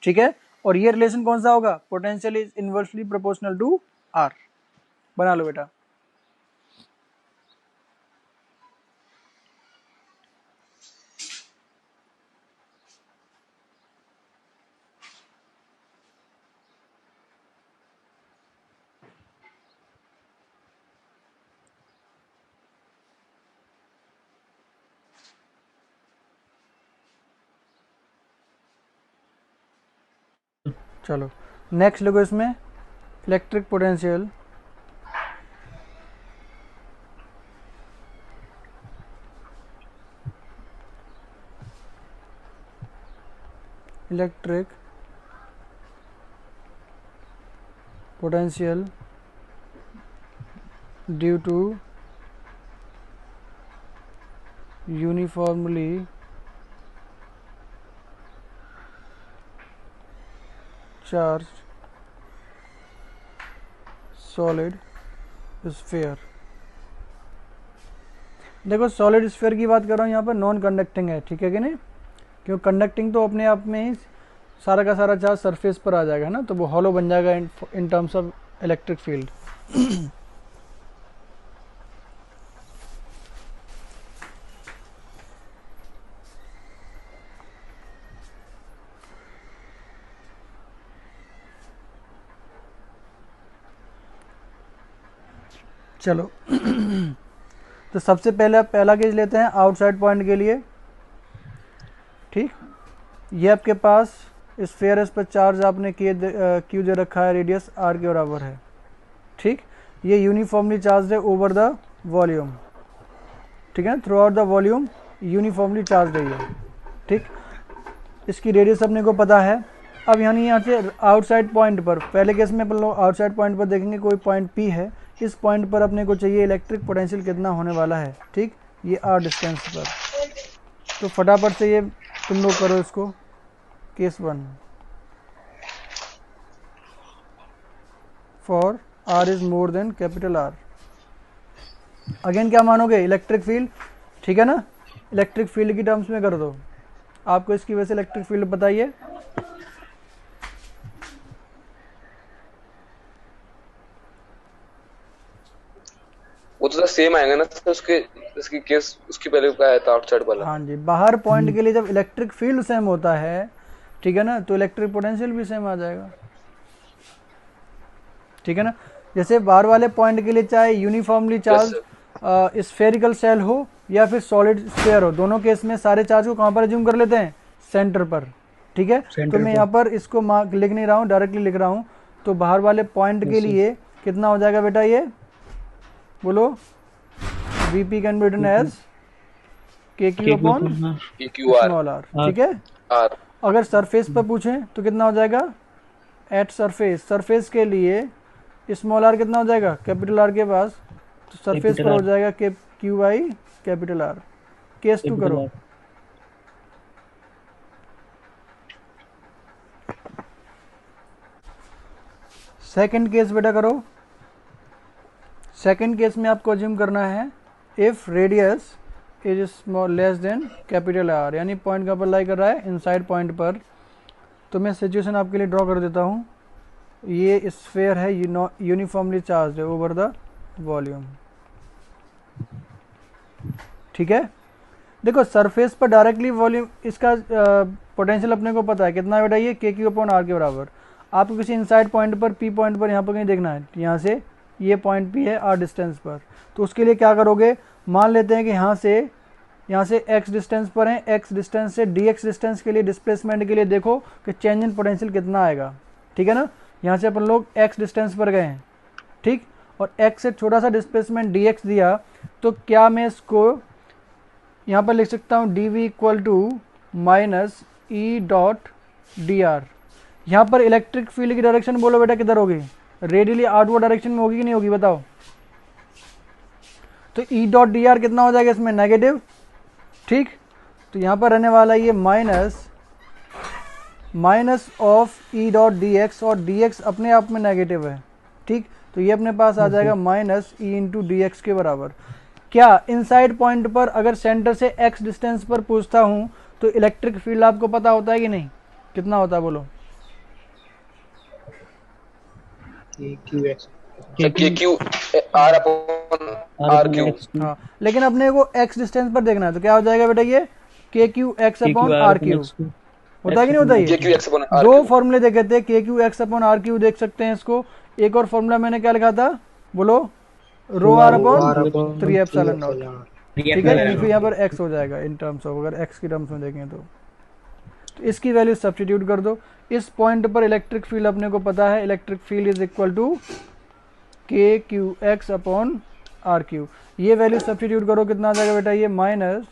ठीक है? और ये रिलेशन कौन सा होगा? Potential is inversely proportional to r. बना लो बेटा। चलो नेक्स्ट देखो, इसमें electric potential, electric potential due to uniformly charged solid sphere. देखो सॉलिड स्फीयर की बात कर रहा हूँ, यहाँ पर नॉन कंडक्टिंग है, ठीक है कि नहीं? क्यों? कंडक्टिंग तो अपने आप में ही सारा का सारा चार्ज सरफेस पर आ जाएगा ना, तो वो हॉलो बन जाएगा in terms of electric field. चलो तो सबसे पहले आप पहला केस लेते हैं आउटसाइड पॉइंट के लिए, ठीक? ये आपके पास स्फीयर है, इस पर चार्ज आपने क्यू दे रखा है, रेडियस आर के बराबर है, ठीक? ये यूनिफॉर्मली चार्ज है ओवर द वॉल्यूम, ठीक है? Through out the volume uniformly charge है ये, ठीक? इसकी रेडियस अपने को पता है अब यानी यहाँ से आउटसाइड पॉइंट पर, पहले केस में अपन लोग आउटसाइड पॉइंट पर देखेंगे कोई पॉइंट P है, इस पॉइंट पर अपने को चाहिए इलेक्ट्रिक पोटेंशियल कितना होने वाला है, ठीक, ये r डिस्टेंस पर। तो फटाफट से ये तुम लोग करो इसको, case 1 for r is more than capital R। Again क्या मानोगे, इलेक्ट्रिक फील्ड, ठीक है ना, इलेक्ट्रिक फील्ड की टर्म्स में कर दो। आपको इसकी वजह से इलेक्ट्रिक फील्ड बताइए। वो तो सेम आएगा ना तो उसकी केस उसकी पहले का आया था आउटसाइड वाला। हाँ जी, बाहर पॉइंट के लिए जब इलेक्ट्रिक फील्ड सेम होता है, ठीक है ना, तो इलेक्ट्रिक पोटेंशियल भी सेम आ जाएगा, ठीक है ना। जैसे बाहर वाले पॉइंट के लिए चाहे यूनिफॉर्मली चार्ज स्फेरिकल सेल हो या फिर सॉलिड स्फीयर हो, दोनों केस में सारे चार्ज को कहाँ पर अज्यूम कर लेते हैं, सेंटर पर, ठीक है। तो मैं यहाँ पर इसको मार्क लिख नहीं रहा हूँ, डायरेक्टली लिख रहा हूँ। तो बाहर वाले पॉइंट के लिए कितना हो जाएगा बेटा, ये बोलो, Vp can be written as KQ upon small r, ठीक है। अगर सरफेस पर पूछें तो कितना हो जाएगा, एट सरफेस, सरफेस के लिए स्मॉल r कितना हो जाएगा, कैपिटल R के पास, तो सरफेस पर हो जाएगा QI कैपिटल R। केस 2 करो। सेकंड केस बेटा करो। सेकंड केस में आपको अज्यूम करना है if radius is small less than capital R, यानी पॉइंट कहाँ पर लाई कर रहा है, इनसाइड पॉइंट पर। तो मैं सिचुएशन आपके लिए ड्रॉ कर देता हूँ। ये स्फीयर है, यूनिफॉर्मली चार्ज है ओवर द वॉल्यूम, ठीक है। देखो सरफेस पर डायरेक्टली वॉल्यूम, इसका पोटेंशियल अपने को पता है कितना बेटा, ये KQ अपॉन R के बराबर। आपको किसी इनसाइड पॉइंट पर, P पॉइंट पर यहाँ पर कहीं देखना है, यहाँ से ये पॉइंट P है R डिस्टेंस पर। तो उसके लिए क्या करोगे, मान लेते हैं कि यहाँ से x डिस्टेंस पर है, x डिस्टेंस से dx डिस्टेंस के लिए डिस्प्लेसमेंट के लिए देखो कि चेंज इन पोटेंशियल कितना आएगा, ठीक है ना। यहाँ से अपन लोग x डिस्टेंस पर गए हैं, ठीक, और x से छोटा सा डिस्प्लेसमेंट dx दिया, तो क्या मैं इसको यहाँ पर लिख सकता हूँ dv equal to minus E dot d r. यहाँ पर इलेक्ट्रिक फील्ड की डायरेक्शन बोलो बेटा किधर होगी, रेडियली आउटवर्ड डायरेक्शन में होगी कि नहीं होगी, बताओ। तो ई डॉट डी आर कितना हो जाएगा इसमें, नेगेटिव, ठीक। तो यहाँ पर रहने वाला ये minus of E dot D x, और डी एक्स अपने आप में नेगेटिव है, ठीक। तो ये अपने पास आ जाएगा minus E into d X के बराबर। क्या इनसाइड पॉइंट पर अगर सेंटर से x डिस्टेंस पर पूछता हूँ तो इलेक्ट्रिक फील्ड आपको पता होता है कि नहीं, कितना होता है बोलो। KQ R upon RQ। हाँ, लेकिन अपने को x डिस्टेंस पर देखना है, तो क्या हो जाएगा बेटा, ये KQ x अपॉन RQ होता है कि नहीं होता। ये दो फॉर्मूले देखे थे, KQ x अपॉन RQ देख सकते हैं इसको। एक और फॉर्मूला मैंने क्या लिखा था, बोलो, रो आर अपॉन 3 एप्सिलॉन नॉट, ठीक है। इनफी यहाँ पर x हो जाएगा इन टर्म्स ऑफ, अगर x की टर्म्स में देखें तो इसकी वैल्यू सब्स्टिट्यूट कर दो। इस पॉइंट पर इलेक्ट्रिक फील्ड अपने को पता है, electric field is equal to KQX upon RQ। ये वैल्यू सब्स्टिट्यूट करो, कितना आ जाएगा बेटा, ये minus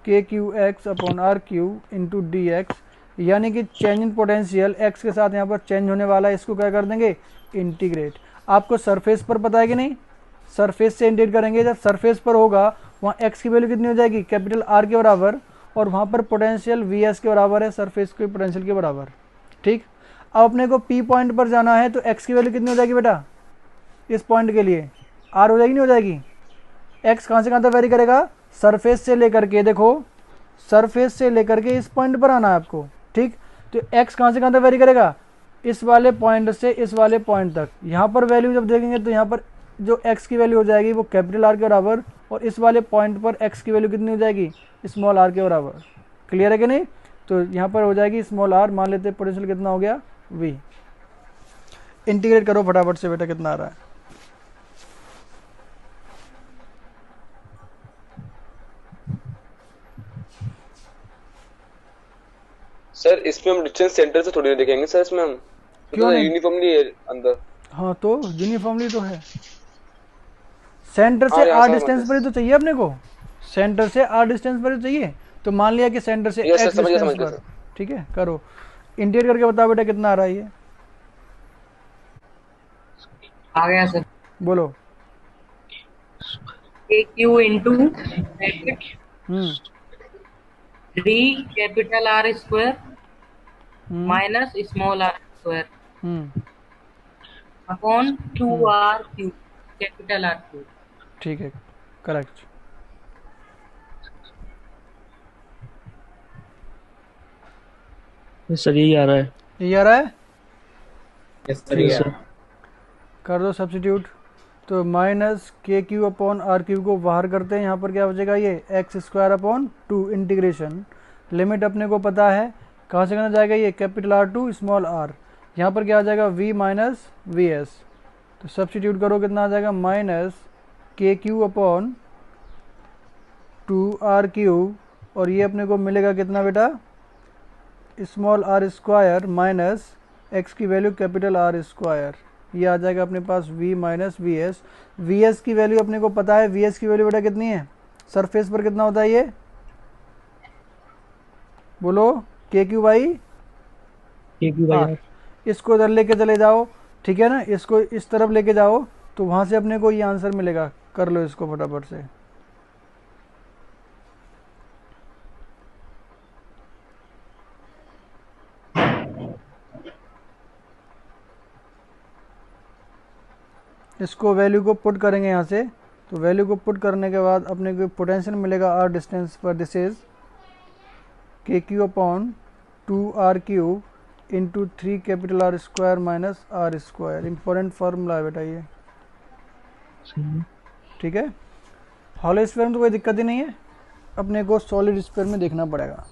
KQX upon RQ into DX, यानी कि चेंज इन पोटेंशियल x के साथ यहाँ पर चेंज होने वाला है, इसको क्या कर देंगे, इंटीग्रेट। आपको सरफेस पर पता है कि नहीं, सरफेस से इंटीग्रेट करेंगे, जब सरफेस पर होगा वहाँ x की वैल्यू कितनी हो जाएगी, कैपिटल R के बराबर, और वहाँ पर पोटेंशियल VS के बराबर है, सरफेस के पोटेंशियल के बराबर, ठीक। अब अपने को P पॉइंट पर जाना है, तो x की वैल्यू कितनी हो जाएगी बेटा, इस पॉइंट के लिए R हो जाएगी नहीं हो जाएगी। x कहाँ से कहाँ तक वेरी करेगा, सरफेस से लेकर के, देखो सरफेस से लेकर के इस पॉइंट पर आना है आपको, ठीक। तो x कहाँ से कहाँ तक वेरी करेगा, इस वाले पॉइंट से इस वाले पॉइंट तक। यहाँ पर वैल्यू जब देखेंगे तो यहाँ पर जो x की वैल्यू हो जाएगी वो कैपिटल R के बराबर, और इस वाले पॉइंट पर x की वैल्यू कितनी हो जाएगी, स्मॉल r के बराबर। क्लियर है कि नहीं। तो यहाँ पर हो जाएगी स्मॉल r, मान लेते हैं पोटेंशियल कितना हो गया v। इंटीग्रेट करो फटाफट से बेटा, कितना आ रहा है। सर इसमें हम डिस्टेंस सेंटर से थोड़ी देखेंगे सर, इसमें हम क्यों नहीं, यूनिफॉर्मली है अंदर। हाँ तो यूनिफॉर्मली तो है, सेंटर से r डिस्टेंस पर ही तो चाहिए अपने को, सेंटर से r डिस्टेंस पर ही चाहिए। तो मान लिया कि सेंटर से x डिस्टेंस पर, ठीक है। करो इंटीग्रेट करके बताओ बेटा कितना आ रहा है ये, आ गया सर। बोलो। K Q into bracket hmm 3 capital r square hmm minus small r square hmm upon 2 hmm r cube capital r cube. ठीक है, करेक्ट। सर यही आ रहा है। ये आ रहा है, यस ठीक है, सर कर दो सब्स्टिट्यूट। तो माइनस के क्यू अपॉन आर क्यू को बाहर करते हैं, यहाँ पर क्या बचेगा, ये x square upon 2 integration, limit अपने को पता है, कहाँ से करना जाएगा, ये capital r to small r, यहाँ पर क्या आ जाएगा v माइनस वी एस। तो सब्स्टिट्यूट करो, कितना आ जाएगा, माइनस के क्यू अपॉन 2 आर क्यू, और ये अपने को मिलेगा कितना बेटा, small r square minus x की वैल्यू कैपिटल आर स्क्वायर, ये आ जाएगा अपने पास v माइनस वी एस। वी एस की वैल्यू अपने को पता है, वी एस की वैल्यू बेटा कितनी है, सरफेस पर कितना होता है ये, बोलो, के क्यू बाई एक भी भाई आर। इसको इधर लेके चले जाओ, ठीक है ना, इसको इस तरफ लेके जाओ, तो वहाँ से अपने को ये आंसर मिलेगा। कर लो इसको फटाफट से। इसको वैल्यू को पुट करेंगे यहाँ से, तो वैल्यू को पुट करने के बाद अपने को पोटेंशियल मिलेगा आर डिस्टेंस पर, this is K Q upon 2 r cube into 3 capital r square minus r square. Important formula है बेटा ये, ठीक है। हॉलो स्फीयर में तो कोई दिक्कत ही नहीं है, अपने को सॉलिड स्फीयर में देखना पड़ेगा।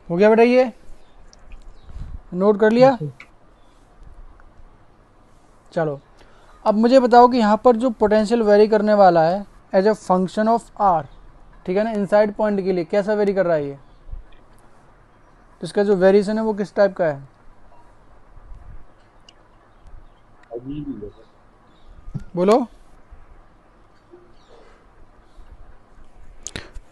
हो गया बेटा, ये नोट कर लिया। चलो अब मुझे बताओ कि यहाँ पर जो पोटेंशियल वेरी करने वाला है as a function of r, ठीक है ना, इनसाइड पॉइंट के लिए कैसा वेरी कर रहा है ये, तो इसका जो वेरिएशन है वो किस टाइप का है, बोलो।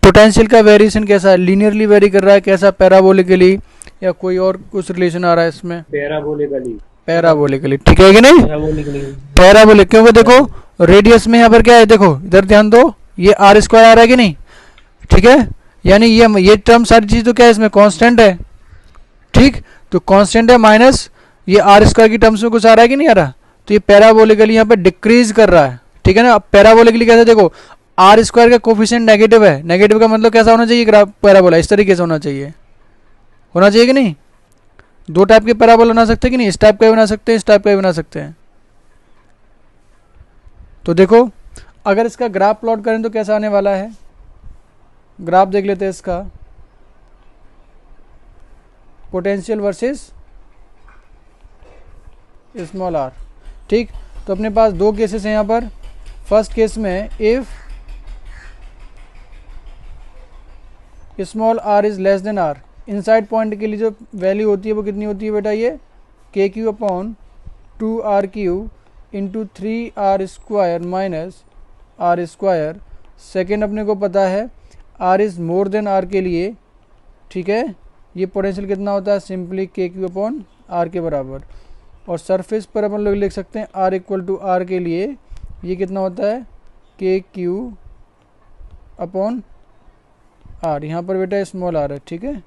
पोटेंशियल का वेरिएशन कैसा है, लीनियरली वेरी कर रहा है, कैसा, पैराबोलिकली, या कोई और कुछ रिलेशन आ रहा है इसमें, पैराबोलिकली, ठीक है कि नहीं, पैराबोलिक। क्योंकि देखो रेडियस में यहाँ पर क्या है, देखो इधर ध्यान दो, ये आर स्क्वायर आ रहा है कि नहीं, ठीक है, यानी ये टर्म सारी चीज तो क्या है इसमें कांस्टेंट है, ठीक, तो कांस्टेंट है माइनस ये आर स्क्वायर की टर्म्स में कुछ आ रहा है कि नहीं आ रहा, तो ये पैराबोलिकली यहाँ पे डिक्रीज कर रहा है, ठीक है ना। अब पैराबोलिकली कैसे, देखो आर स्क्वायर का कोफिशिएंट नेगेटिव है, नेगेटिव का मतलब कैसा होना चाहिए, ग्राफ पैराबोला इस तरीके से होना चाहिए, होना चाहिए कि नहीं। दो टाइप के पैराबोला बना सकते हैं कि नहीं, इस टाइप का भी बना सकते हैं, इस टाइप का भी बना सकते हैं। तो देखो अगर इसका ग्राफ प्लॉट करें तो कैसा आने वाला है, ग्राफ देख लेते हैं इसका, पोटेंशियल वर्सेस स्मॉल आर, ठीक। तो अपने पास दो केसेस हैं यहाँ पर। फर्स्ट केस में if small r is less than r, inside point के लिए जो वैल्यू होती है वो कितनी होती है बेटा, ये K Q upon 2 r Q into 3 r square minus r square. Second अपने को पता है r is more than r के लिए, ठीक है, ये पोटेंशियल कितना होता है, सिंपली के क्यू अपॉन आर के बराबर। और सरफेस पर अपन लोग लिख सकते हैं आर इक्वल टू आर के लिए ये कितना होता है, के क्यू अपॉन आर, यहाँ पर बेटा स्मॉल आर है, ठीक है,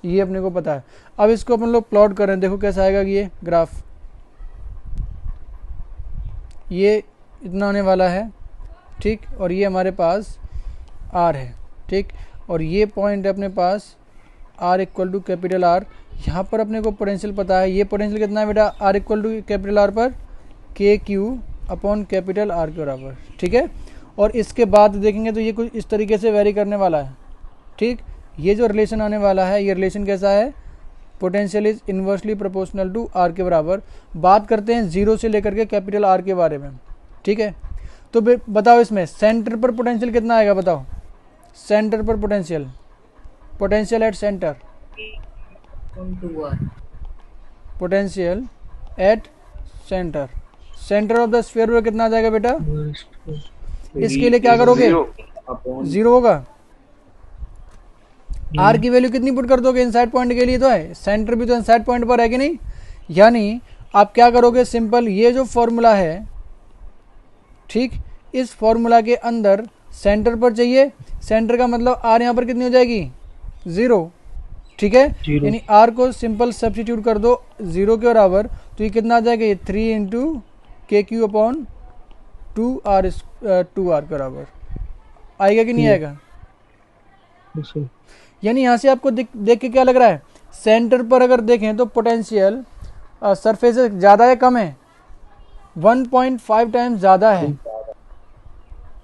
ये अपने को पता है। अब इसको अपन लोग प्लॉट कर रहे हैं, देखो कैसा आएगा ये ग्राफ, ये इतना आने वाला है, ठीक, और ये हमारे पास आर है, ठीक, और ये पॉइंट है अपने पास R equal to capital R. यहाँ पर अपने को पोटेंशियल पता है, ये पोटेंशियल कितना है बेटा, r equal to capital r पर K Q upon capital r के बराबर, ठीक है। और इसके बाद देखेंगे तो ये कुछ इस तरीके से वेरी करने वाला है। ठीक, ये जो रिलेशन आने वाला है ये रिलेशन कैसा है, potential is inversely proportional to r के बराबर। बात करते हैं जीरो से लेकर के कैपिटल आर के बारे में। ठीक है, तो बताओ इसमें सेंटर पर पोटेंशियल कितना आएगा, बताओ सेंटर पर potential, potential at centre, on 2r. Potential at centre, centre of the sphere पर कितना आ जाएगा बेटा, इसके लिए क्या करोगे, जीरो जीरो होगा। आर की वैल्यू कितनी पुट कर दोगे, इनसाइड पॉइंट के लिए तो है, सेंटर भी तो इनसाइड पॉइंट पर है कि नहीं, यानी आप क्या करोगे, सिंपल ये जो फॉर्मूला है, ठीक, इस फॉर्मूला के अंदर सेंटर पर चाहिए, सेंटर का मतलब आर यहाँ पर कितनी हो जाएगी, जीरो। ठीक है, जीरो। यानी आर को सिंपल सब्स्टिट्यूट कर दो जीरो के बराबर, तो ये कितना आ जाएगा, ये 3 इंटू के क्यू अपॉन 2r के बराबर आएगा कि नहीं आएगा। यानी यहाँ से आपको देख के क्या लग रहा है, सेंटर पर अगर देखें तो पोटेंशियल सरफेस से ज़्यादा है कम है, 1.5 टाइम्स ज़्यादा है।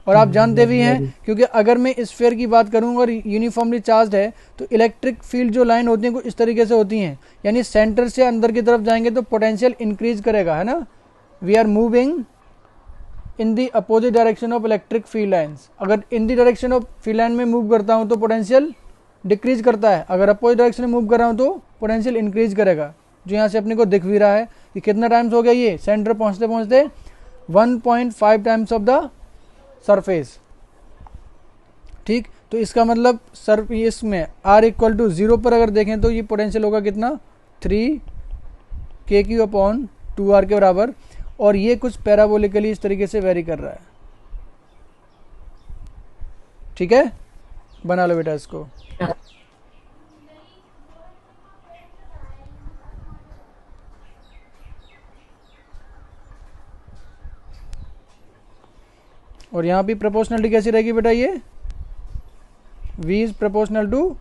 और आप जानते भी हैं, क्योंकि अगर मैं स्फीयर की बात करूं और यूनिफॉर्मली चार्ज है तो इलेक्ट्रिक फील्ड जो लाइन होती हैं कुछ इस तरीके से होती हैं, यानी सेंटर से अंदर की तरफ जाएंगे तो पोटेंशियल इंक्रीज करेगा, है ना। We are moving in the opposite direction of electric field lines. अगर in the direction of field line में मूव करता हूँ तो पोटेंशियल डिक्रीज करता है, अगर अपोजिट डायरेक्शन में मूव कर रहा हूँ तो पोटेंशियल इंक्रीज करेगा, जो यहाँ से अपने को दिख भी रहा है कि कितना टाइम्स हो गया, ये सेंटर पहुँचते पहुँचते 1.5 टाइम्स ऑफ द सरफेस। ठीक, तो इसका मतलब सर इसमें r इक्वल टू 0 पर अगर देखें तो ये पोटेंशियल होगा कितना, 3 के क्यू अपॉन 2r के बराबर, और ये कुछ पैराबोलिकली इस तरीके से वेरी कर रहा है। ठीक है, बना लो बेटा इसको। और यहाँ भी प्रोपोर्शनलिटी कैसी रहेगी बेटा, ये v is proportional to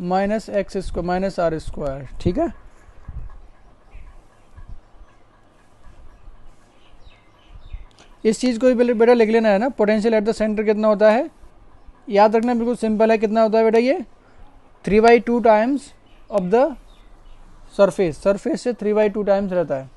minus x square minus r square. ठीक है, इस चीज़ को भी बेटा लिख लेना है ना, पोटेंशियल एट द सेंटर कितना होता है, याद रखना बिल्कुल सिंपल है, कितना होता है बेटा, ये 3/2 times of the surface, surface से 3/2 टाइम्स रहता है।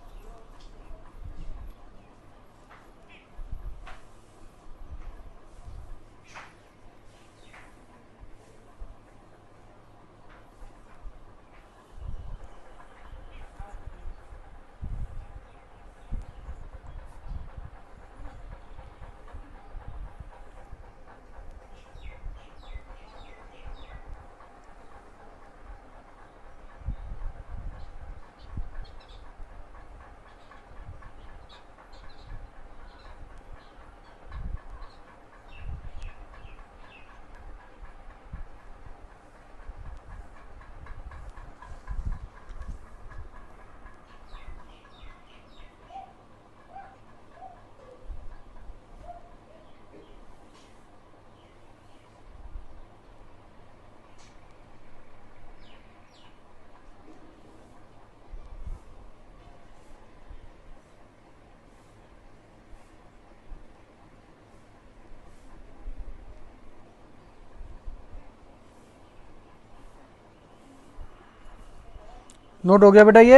नोट हो गया बेटा ये,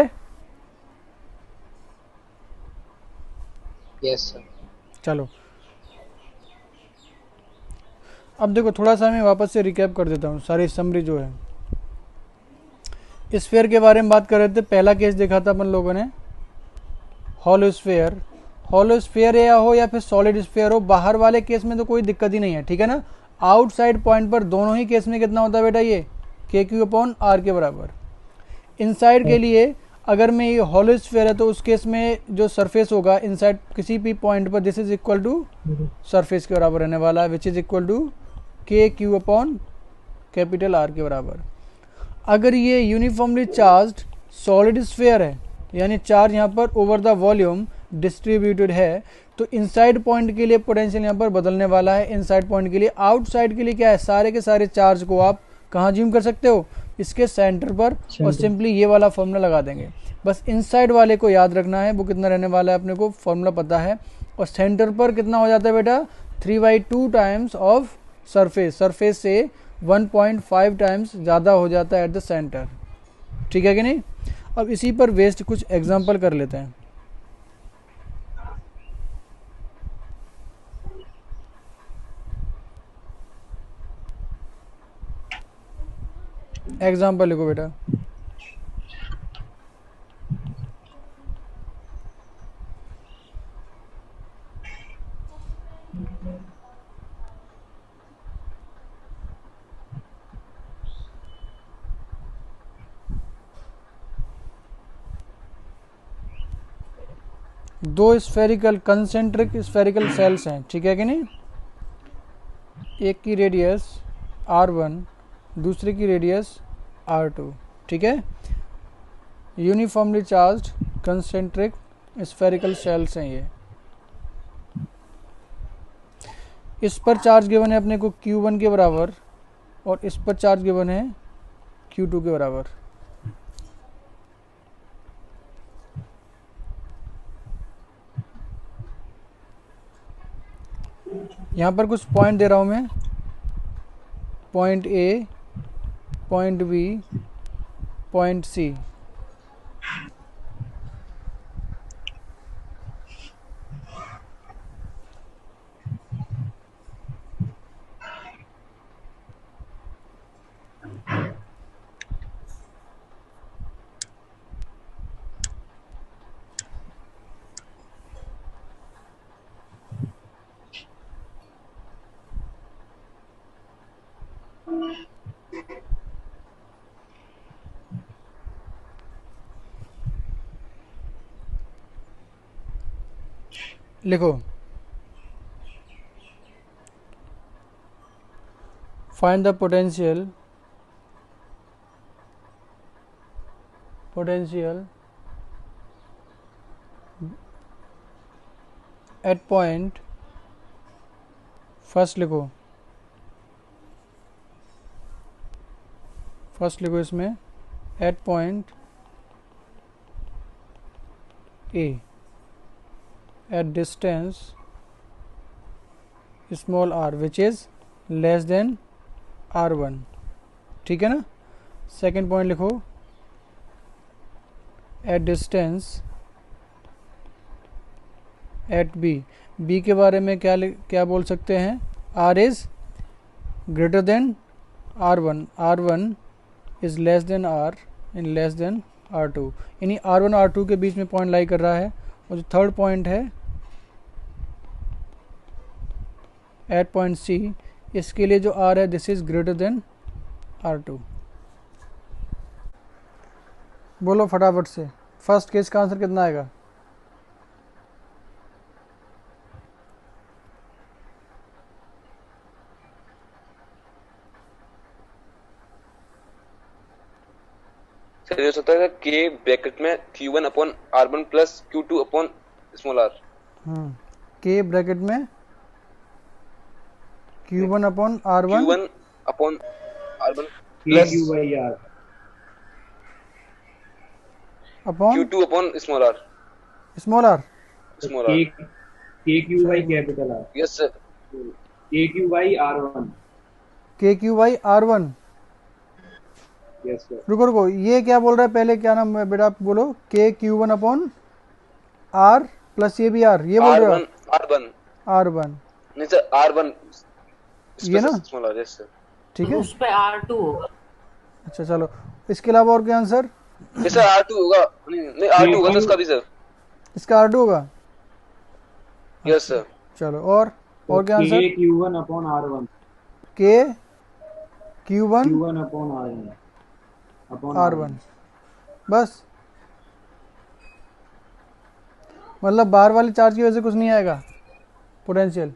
यस सर। चलो अब देखो थोड़ा सा मैं वापस से रिकैप कर देता हूँ सारी समरी जो है। स्फीयर के बारे में बात कर रहे थे, पहला केस देखा था अपन लोगों ने हॉलो स्फीयर, हॉलो स्फीयर या हो या फिर सॉलिड स्फीयर हो, बाहर वाले केस में तो कोई दिक्कत ही नहीं है, ठीक है ना। आउटसाइड पॉइंट पर दोनों ही केस में कितना होता है बेटा, ये के क्यू अपॉन आर के बराबर। इनसाइड के लिए अगर मैं ये हॉलो स्फीयर है तो उस केस में जो सरफेस होगा इनसाइड किसी भी पॉइंट पर, this is equal to surface के बराबर रहने वाला है, which is equal to K Q upon capital r के बराबर। अगर ये यूनिफॉर्मली चार्ज्ड सॉलिड स्फीयर है, यानी चार्ज यहाँ पर ओवर द वॉल्यूम डिस्ट्रीब्यूटेड है, तो इनसाइड पॉइंट के लिए पोटेंशियल यहाँ पर बदलने वाला है इनसाइड पॉइंट के लिए। आउटसाइड के लिए क्या है, सारे के सारे चार्ज को आप कहाँ ज्यूम कर सकते हो, इसके सेंटर पर, और सिंपली ये वाला फॉर्मूला लगा देंगे। बस इनसाइड वाले को याद रखना है, वो कितना रहने वाला है अपने को फॉर्मूला पता है, और सेंटर पर कितना हो जाता है बेटा, 3/2 टाइम्स ऑफ सरफेस, सरफेस से 1.5 टाइम्स ज़्यादा हो जाता है एट द सेंटर, ठीक है कि नहीं। अब इसी पर वेस्ट कुछ एग्जांपल कर लेते हैं। एग्जांपल लिखो बेटा। दो स्फेरिकल कंसेंट्रिक स्फेरिकल सेल्स हैं, ठीक है कि नहीं। एक की रेडियस r1, दूसरे की रेडियस r2, ठीक है। Uniformly charged concentric spherical shells हैं ये। इस पर चार्ज गिवन है अपने को Q1 के बराबर और इस पर चार्ज गिवन है Q2 के बराबर। यहाँ पर कुछ पॉइंट दे रहा हूँ मैं, point A, point B, point C. लिखो, find the potential at point, first लिखो इसमें at point A at distance small r which is less than r1, ठीक है ना। सेकेंड पॉइंट लिखो at distance at b के बारे में क्या बोल सकते हैं, r is greater than r1 is less than r and less than r2, यानी r1 r2 के बीच में पॉइंट लाई कर रहा है। और जो थर्ड पॉइंट है एट पॉइंट सी, इसके लिए जो आर है this is greater then r2। बोलो फटाफट से, फर्स्ट केस का आंसर कितना आएगा। सर ये हो सकता है के ब्रैकेट में Q1 upon R1 plus Q2 upon small r। K bracket में Q1 upon R1 Q1 upon R1 K plus Q by R upon Q2 upon small r। Small r. K Q by capital R yes sir. K Q by R1 के Q by R1। yes sir रुको, ये क्या बोल रहा है पहले, क्या नाम है बेटा, आप बोलो। के Q1 अपॉन R प्लस ये भी R, ये बोल रहे हो R1 R1, नहीं सर R1 ये ना, स्मॉल r। Yes sir. ठीक है। उस पे R2 होगा। अच्छा चलो, इसके अलावा और क्या आंसर, यस सर R2 होगा, नहीं R2 होगा इसका भी सर। इसका R2 होगा। Yes sir. चलो और क्या answer, K Q1 upon R1 के Q1 Q1 upon R1 upon R1, बस। मतलब बाहर वाले चार्ज की वजह से कुछ नहीं आएगा पोटेंशियल।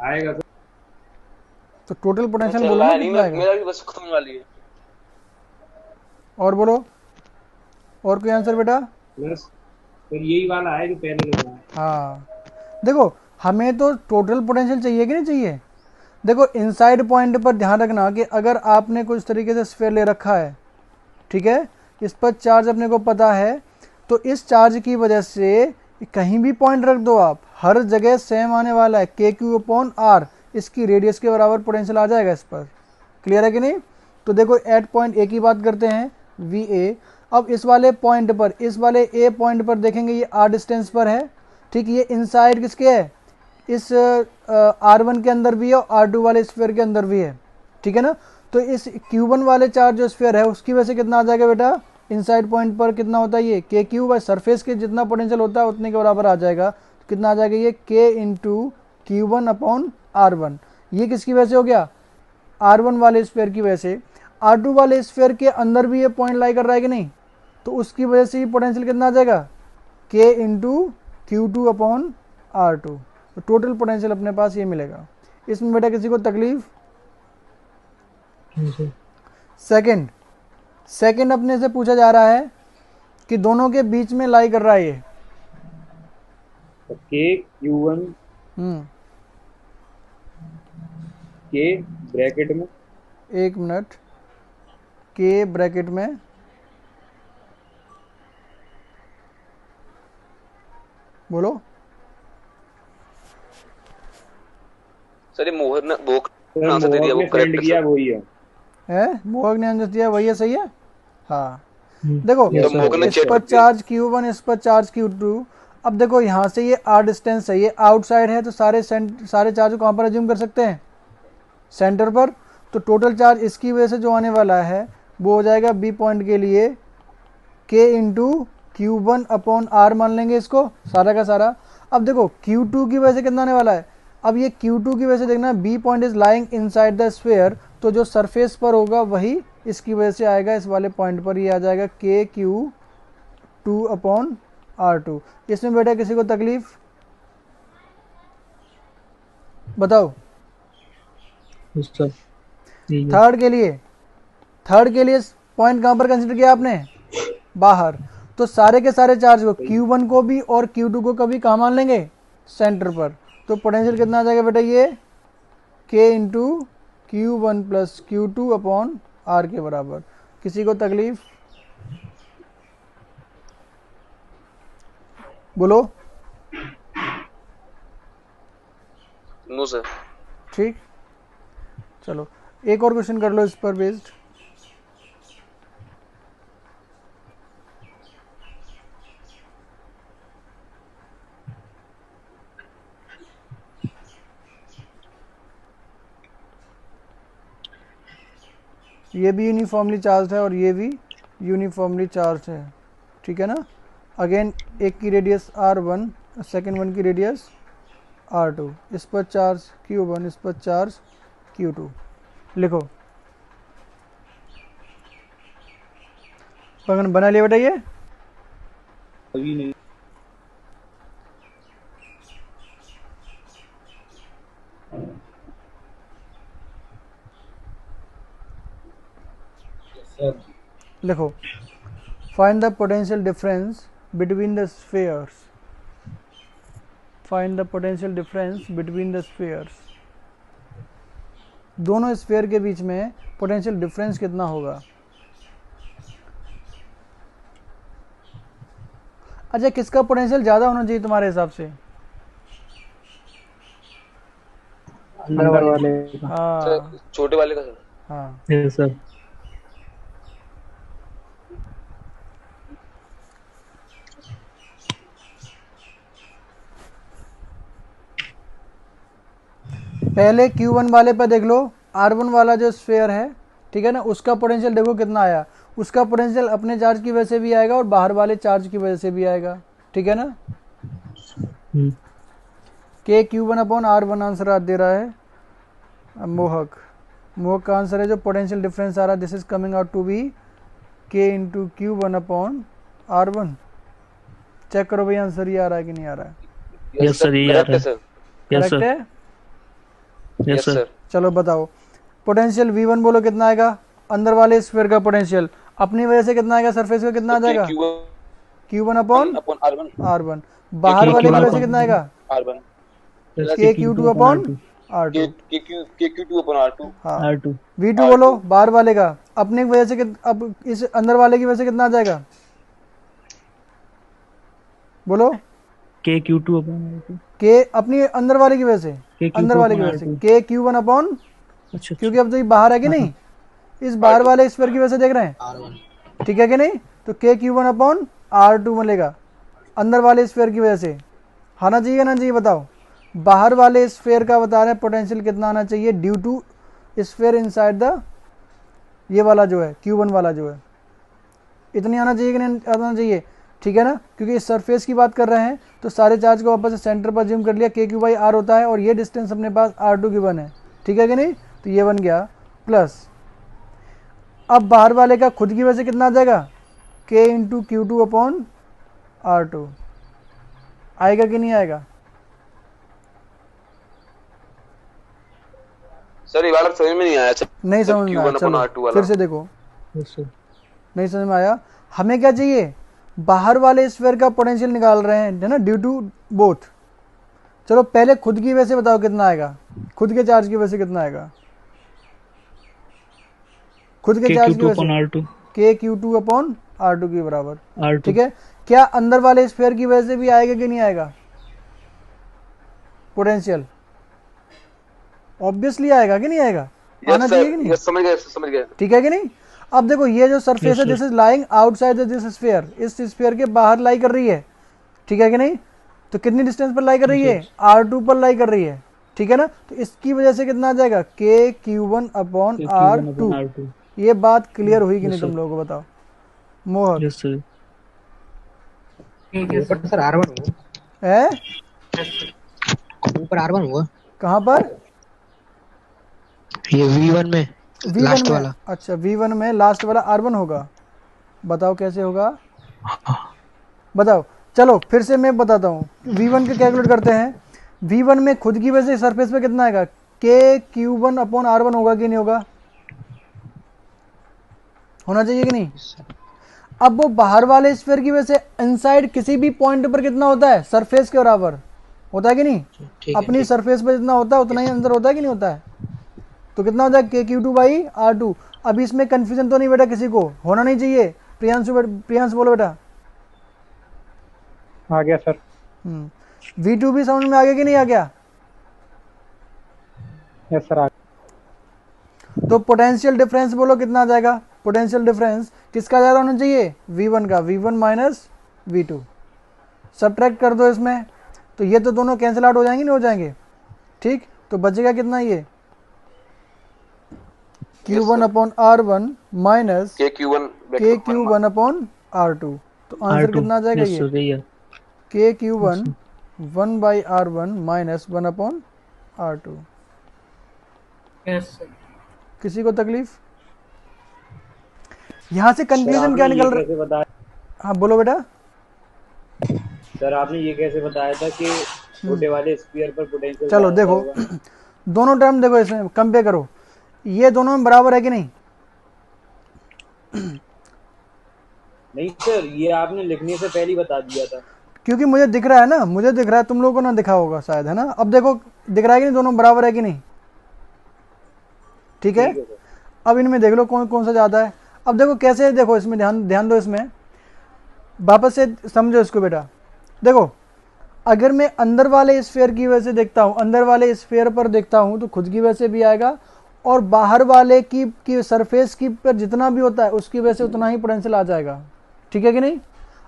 आएगा सर। तो टोटल पोटेंशियल चल बोलो रहा ना है नहीं, कितना आएगा। मेरा भी बस खत्म होने वाली है। और बोलो, और कोई आंसर बेटा। प्लस फिर यही वाला है जो पहले लगा है। हाँ देखो, हमें तो टोटल पोटेंशियल चाहिए कि नहीं चाहिए। देखो इनसाइड पॉइंट पर ध्यान रखना कि अगर आपने कुछ तरीके से स्फीयर ले रखा है, ठीक है, इस पर चार्ज अपने को पता है, तो इस चार्ज की वजह से कहीं भी पॉइंट रख दो आप, हर जगह सेम आने वाला है, के क्यू अपॉन आर, इसकी रेडियस के बराबर पोटेंशियल आ जाएगा इस पर। क्लियर है कि नहीं? तो देखो एट पॉइंट ए की बात करते हैं, वी ए। अब इस वाले पॉइंट पर, इस वाले ए पॉइंट पर देखेंगे ये आर डिस्टेंस पर है, ठीक, ये इनसाइड किसके है, इस R1 के अंदर भी है और R2 वाले स्फीयर के अंदर भी है, ठीक है ना। तो इस Q1 वाले चार्ज जो स्फीयर है उसकी वजह से कितना आ जाएगा बेटा, इनसाइड पॉइंट पर कितना होता है ये के क्यू बाई सरफेस के जितना पोटेंशियल होता है उतने के बराबर आ जाएगा। तो कितना आ जाएगा ये के इंटू Q1 अपॉन R1। ये किसकी वजह से हो गया, R1 वाले स्फीयर की वजह से। R2 वाले स्फीयर के अंदर भी ये पॉइंट लाई कर रहा है कि नहीं, तो उसकी वजह से ये पोटेंशियल कितना आ जाएगा, के इंटू Q2 अपॉन R2। तो टोटल पोटेंशियल अपने पास ये मिलेगा। इसमें बेटा किसी को तकलीफ? सेकंड अपने से पूछा जा रहा है कि दोनों के बीच में लाई कर रहा है ये। तो के Q1 के ब्रैकेट में, एक मिनट, के ब्रैकेट में बोलो सर ये मोहर ने वो सर आंसर दे दिया, मोहक वो ने करेक्ट सेंड है किया सर। वही है। मोहक ने आंसर दिया, वही है, सही है। हाँ देखो, तो मोहक ने इस चेक पर कर दिया। चार्ज Q1, इस पर चार्ज Q2। अब देखो यहाँ से ये आर डिस्टेंस है, ये आउटसाइड है, तो सारे चार्ज को कहाँ पर अज्यूम कर सकते हैं, सेंटर पर। तो टोटल चार्ज इसकी वजह से जो आने वाला है वो हो जाएगा बी पॉइंट के लिए के इंटू Q1 अपॉन आर मान लेंगे इसको सारा का सारा। अब देखो Q2 की वजह से कितना आने वाला है, अब ये Q2 की वजह से देखना, B point is lying inside the sphere, तो जो सरफेस पर होगा वही इसकी वजह से आएगा, इस वाले पॉइंट पर ये आ जाएगा के Q2 अपॉन R2। इसमें बेटा किसी को तकलीफ? बताओ। थर्ड के लिए पॉइंट कहाँ पर कंसिडर किया आपने, बाहर। तो सारे के सारे चार्ज को Q1 को भी और Q2 को कभी कहाँ मान लेंगे, सेंटर पर। तो पोटेंशियल कितना आ जाएगा बेटा ये K into Q1 plus Q2 upon R के बराबर। किसी को तकलीफ? बोलो। No sir. ठीक, चलो एक और क्वेश्चन कर लो इस पर बेस्ड। ये भी यूनिफॉर्मली चार्ज है और ये भी यूनिफॉर्मली चार्ज है, ठीक है ना। अगेन एक की रेडियस R1, सेकेंड वन की रेडियस R2, इस पर चार्ज Q1, इस पर चार्ज Q2। लिखो। बना लिया बेटा ये? अभी नहीं। लिखो, find the potential difference between the spheres, find the potential difference between the spheres. दोनों स्फीयर के बीच में पोटेंशियल डिफरेंस कितना होगा। अच्छा, किसका पोटेंशियल ज़्यादा होना चाहिए तुम्हारे हिसाब से? अंदर वाले का। हाँ सर छोटे वाले का सर। हाँ, यस सर। पहले Q1 वाले पर देख लो, R1 वाला जो स्फीयर है, ठीक है ना, उसका पोटेंशियल देखो कितना आया। उसका पोटेंशियल अपने चार्ज की वजह से भी आएगा और बाहर वाले चार्ज की वजह से भी आएगा, ठीक है ना। के Q1 अपॉन R1 आंसर आ दे रहा है मोहक का आंसर है जो पोटेंशियल डिफरेंस आ रहा है, this is coming out to be K into Q1 upon R1। Check करो भाई आंसर ये आ रहा है कि नहीं आ रहा है। यस सर, ये आ करेक्ट रहा है है। सर। Yes correct sir. है। Yes sir. चलो बताओ, पोटेंशियल V1 बोलो कितना आएगा, अंदर वाले स्फीयर का पोटेंशियल अपनी वजह से कितना आएगा, सरफेस का कितना आ जाएगा, Q1 अपॉन R1। बाहर वाले की वजह से कितना आएगा, R1 के Q2 upon R2। Q2 upon R2। हाँ, R2। V2 बोलो बाहर वाले का अपने की वजह से अब इस अंदर वाले की वजह से कितना आ जाएगा, बोलो। K Q two upon R2। के अपनी अंदर वाले की वजह से, K Q2 अंदर वाले की upon वजह से R2। के Q1 अपॉन, अच्छा क्योंकि अब तो ये बाहर है कि नहीं, इस बाहर वाले स्फीयर की वजह से देख रहे हैं, ठीक है कि नहीं, तो के Q1 अपॉन R2 मिलेगा अंदर वाले स्फीयर की वजह से। आना चाहिए ना चाहिए बताओ, बाहर वाले स्फीयर का बता रहे हैं पोटेंशियल कितना आना चाहिए due to sphere inside the, ये वाला जो है Q1 वाला जो है, इतनी आना चाहिए कि नहीं आना चाहिए, ठीक है ना, क्योंकि इस सरफेस की बात कर रहे हैं तो सारे चार्ज को वापस से सेंटर पर ज्यूम कर लिया, के क्यू बाई आर होता है और ये डिस्टेंस अपने पास R2 गिवन है, ठीक है कि नहीं, तो ये बन गया प्लस, अब बाहर वाले का खुद की वजह से कितना आ जाएगा, के into Q two upon R2, आएगा कि नहीं आएगा। सर ये वाला समझ में नहीं आया। नहीं समझ में आया, Q1 upon R2 चलो वाला। फिर से देखो, yes sir। नहीं समझ में आया, हमें क्या चाहिए, बाहर वाले स्फीयर का पोटेंशियल निकाल रहे हैं, है ना, ड्यू टू बोथ। चलो पहले खुद की वजह से बताओ कितना आएगा, खुद के चार्ज की वजह से कितना आएगा, खुद के के चार्ज क्यू की टू वजह अपॉन से R2। के Q2 अपॉन R2 के बराबर, R2 ठीक है। क्या अंदर वाले स्फीयर की वजह से भी आएगा कि नहीं आएगा पोटेंशियल, ऑब्वियसली आएगा कि नहीं आएगा, आना चाहिए कि नहीं, यस समझ गया समझ गया। ठीक है कि नहीं। अब देखो ये जो सरफेस है Yes, this is lying outside this sphere, इस स्फीयर के बाहर लाई कर रही है, ठीक है कि नहीं, तो कितनी डिस्टेंस पर लाई कर रही है, R2 पर लाई कर रही है, ठीक है ना, तो इसकी वजह से कितना आ जाएगा, के Q1 अपॉन के Q1 R2। upon R2। ये बात क्लियर हुई कि Yes, नहीं तुम sir। लोगों को बताओ, मोहक यस सर। ठीक है ऊपर सर R1 हुआ, है, ऊपर R1 हुआ, कहाँ पर, ये V1 में V1 लास्ट में, वाला। अच्छा V1 में लास्ट वाला R1 होगा, बताओ कैसे होगा, बताओ, चलो फिर से मैं बताता हूँ, V1 के कैलकुलेट करते हैं, V1 में खुद की वजह से सरफेस पे कितना आएगा, के Q1 अपॉन R1 होगा कि नहीं होगा, होना चाहिए कि नहीं। अब वो बाहर वाले स्फीयर की वजह से इनसाइड किसी भी पॉइंट पर कितना होता है, सरफेस के बराबर होता है कि नहीं, ठीक है, अपनी सरफेस पर जितना होता है उतना ही अंदर होता है कि नहीं होता है, तो कितना होता है के Q2 बाई R2। अब इसमें कंफ्यूजन तो नहीं बेटा किसी को, होना नहीं चाहिए, प्रियांश बोलो बेटा। आ गया सर। V2 भी समझ में आ गया कि नहीं आ गया, यस सर आ तो पोटेंशियल डिफरेंस बोलो कितना आ जाएगा, पोटेंशियल डिफरेंस किसका ज़्यादा होना चाहिए, V1 का, V1 माइनस V2, सब्ट्रैक्ट कर दो इसमें, तो ये तो दोनों कैंसिल आउट हो जाएंगे, नहीं हो जाएंगे, ठीक, तो बचेगा कितना ये Q1 अपॉन R1 माइनस के Q1 के Q1 अपॉन R2, तो आंसर R2। कितना आ जाएगा यस ये, सर भैया। के Q1 1 by R1 minus 1 upon R2। Yes sir. किसी को तकलीफ, यहाँ से कंक्लूजन क्या निकल रहा है, कैसे बताया हाँ बोलो बेटा। सर, आपने ये कैसे बताया था कि छोटे वाले स्फीयर पर पोटेंशियल चलो देखो दोनों टर्म देखो इसमें कंपेयर करो, ये दोनों में बराबर है कि नहीं, नहीं सर, ये आपने लिखने से पहले ही बता दिया था। क्योंकि मुझे दिख रहा है ना, मुझे दिख रहा है, तुम लोगों को ना दिखा होगा शायद, है ना, अब देखो दिख रहा है कि नहीं, दोनों बराबर है कि नहीं, ठीक है, अब इनमें देख लो कौन कौन सा ज़्यादा है। अब देखो कैसे, देखो इसमें ध्यान ध्यान दो, इसमें वापस से समझो इसको बेटा, देखो अगर मैं अंदर वाले स्फीयर की वजह से देखता हूँ, अंदर वाले स्फीयर पर देखता हूँ तो खुद की वजह से भी आएगा, और बाहर वाले की सरफेस की पर जितना भी होता है उसकी वजह से उतना ही पोटेंशियल आ जाएगा, ठीक है कि नहीं।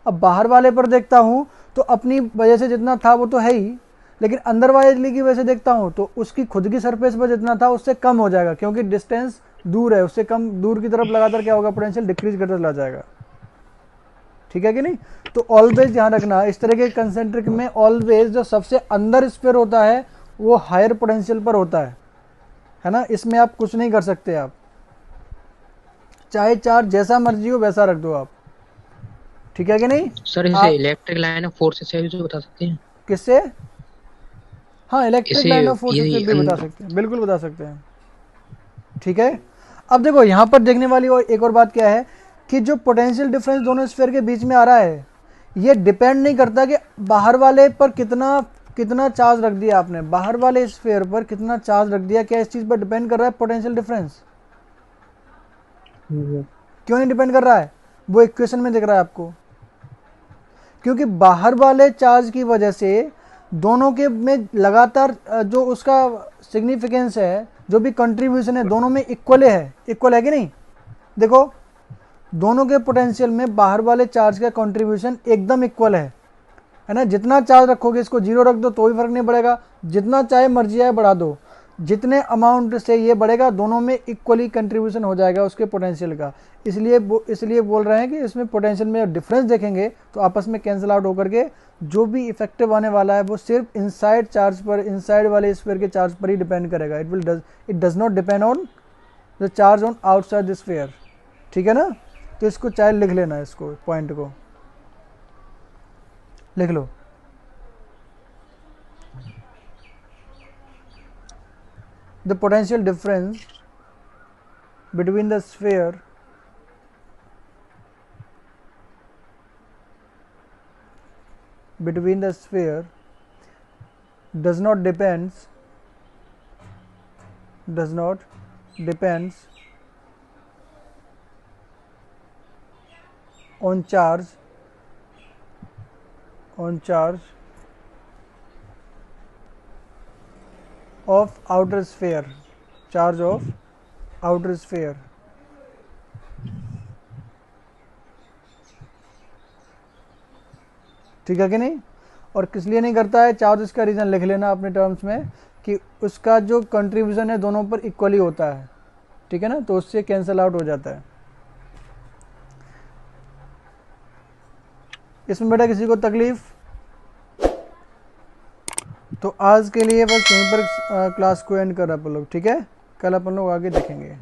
अब बाहर वाले पर देखता हूँ तो अपनी वजह से जितना था वो तो है ही, लेकिन अंदर वाले की वजह से देखता हूँ तो उसकी खुद की सरफेस पर जितना था उससे कम हो जाएगा, क्योंकि डिस्टेंस दूर है, उससे कम दूर की तरफ लगातार क्या होगा, पोटेंशियल डिक्रीज करता चला जाएगा, ठीक है कि नहीं। तो ऑलवेज ध्यान रखना, इस तरह के कंसेंट्रिक में ऑलवेज जो सबसे अंदर स्फीयर होता है वो हायर पोटेंशियल पर होता है ना, इसमें आप कुछ नहीं कर सकते, आप चाहे चार्ज जैसा मर्जी हो वैसा रख दो आप, ठीक है कि नहीं। सर इसे इलेक्ट्रिक लाइन ऑफ फोर्स से भी तो बता सकते हैं, किससे, हाँ इलेक्ट्रिक इसे लाइन ऑफ फोर्स ये से भी बता सकते हैं, बिल्कुल बता सकते हैं, ठीक है। अब देखो यहाँ पर देखने वाली और एक और बात क्या है कि जो पोटेंशियल डिफरेंस दोनों स्फीयर के बीच में आ रहा है ये डिपेंड नहीं करता कि बाहर वाले पर कितना चार्ज रख दिया आपने, बाहर वाले स्फीयर पर कितना चार्ज रख दिया, क्या इस चीज़ पर डिपेंड कर रहा है पोटेंशियल डिफरेंस, क्यों नहीं डिपेंड कर रहा है, वो इक्वेशन में दिख रहा है आपको, क्योंकि बाहर वाले चार्ज की वजह से दोनों के में लगातार जो उसका सिग्निफिकेंस है, जो भी कंट्रीब्यूशन है, दोनों में इक्वल है कि नहीं। देखो दोनों के पोटेंशियल में बाहर वाले चार्ज का कंट्रीब्यूशन एकदम इक्वल है ना। जितना चार्ज रखोगे, इसको 0 रख दो तो भी फर्क नहीं पड़ेगा, जितना चाहे मर्जी आए बढ़ा दो, जितने अमाउंट से ये बढ़ेगा दोनों में इक्वली कंट्रीब्यूशन हो जाएगा उसके पोटेंशियल का। इसलिए बोल रहे हैं कि इसमें पोटेंशियल में डिफरेंस देखेंगे तो आपस में कैंसिल आउट होकर के जो भी इफेक्टिव आने वाला है वो सिर्फ इनसाइड चार्ज पर, इनसाइड वाले स्फीयर के चार्ज पर ही डिपेंड करेगा। It does not depend on the charge on outside the sphere. ठीक है ना। तो इसको चाहे लिख लेना, इसको पॉइंट को लिख लो। The potential difference between the sphere does not depends on charge of outer sphere, charge of outer sphere। ठीक है कि नहीं। और किस लिए नहीं करता है, चार्ज इसका रीज़न लिख लेना अपने टर्म्स में कि उसका जो कंट्रीब्यूशन है दोनों पर इक्वली होता है। ठीक है ना, तो उससे कैंसिल आउट हो जाता है। इसमें बेटा किसी को तकलीफ? तो आज के लिए बस यहीं पर क्लास को एंड कर अपन लोग। ठीक है, कल अपन लोग आगे देखेंगे।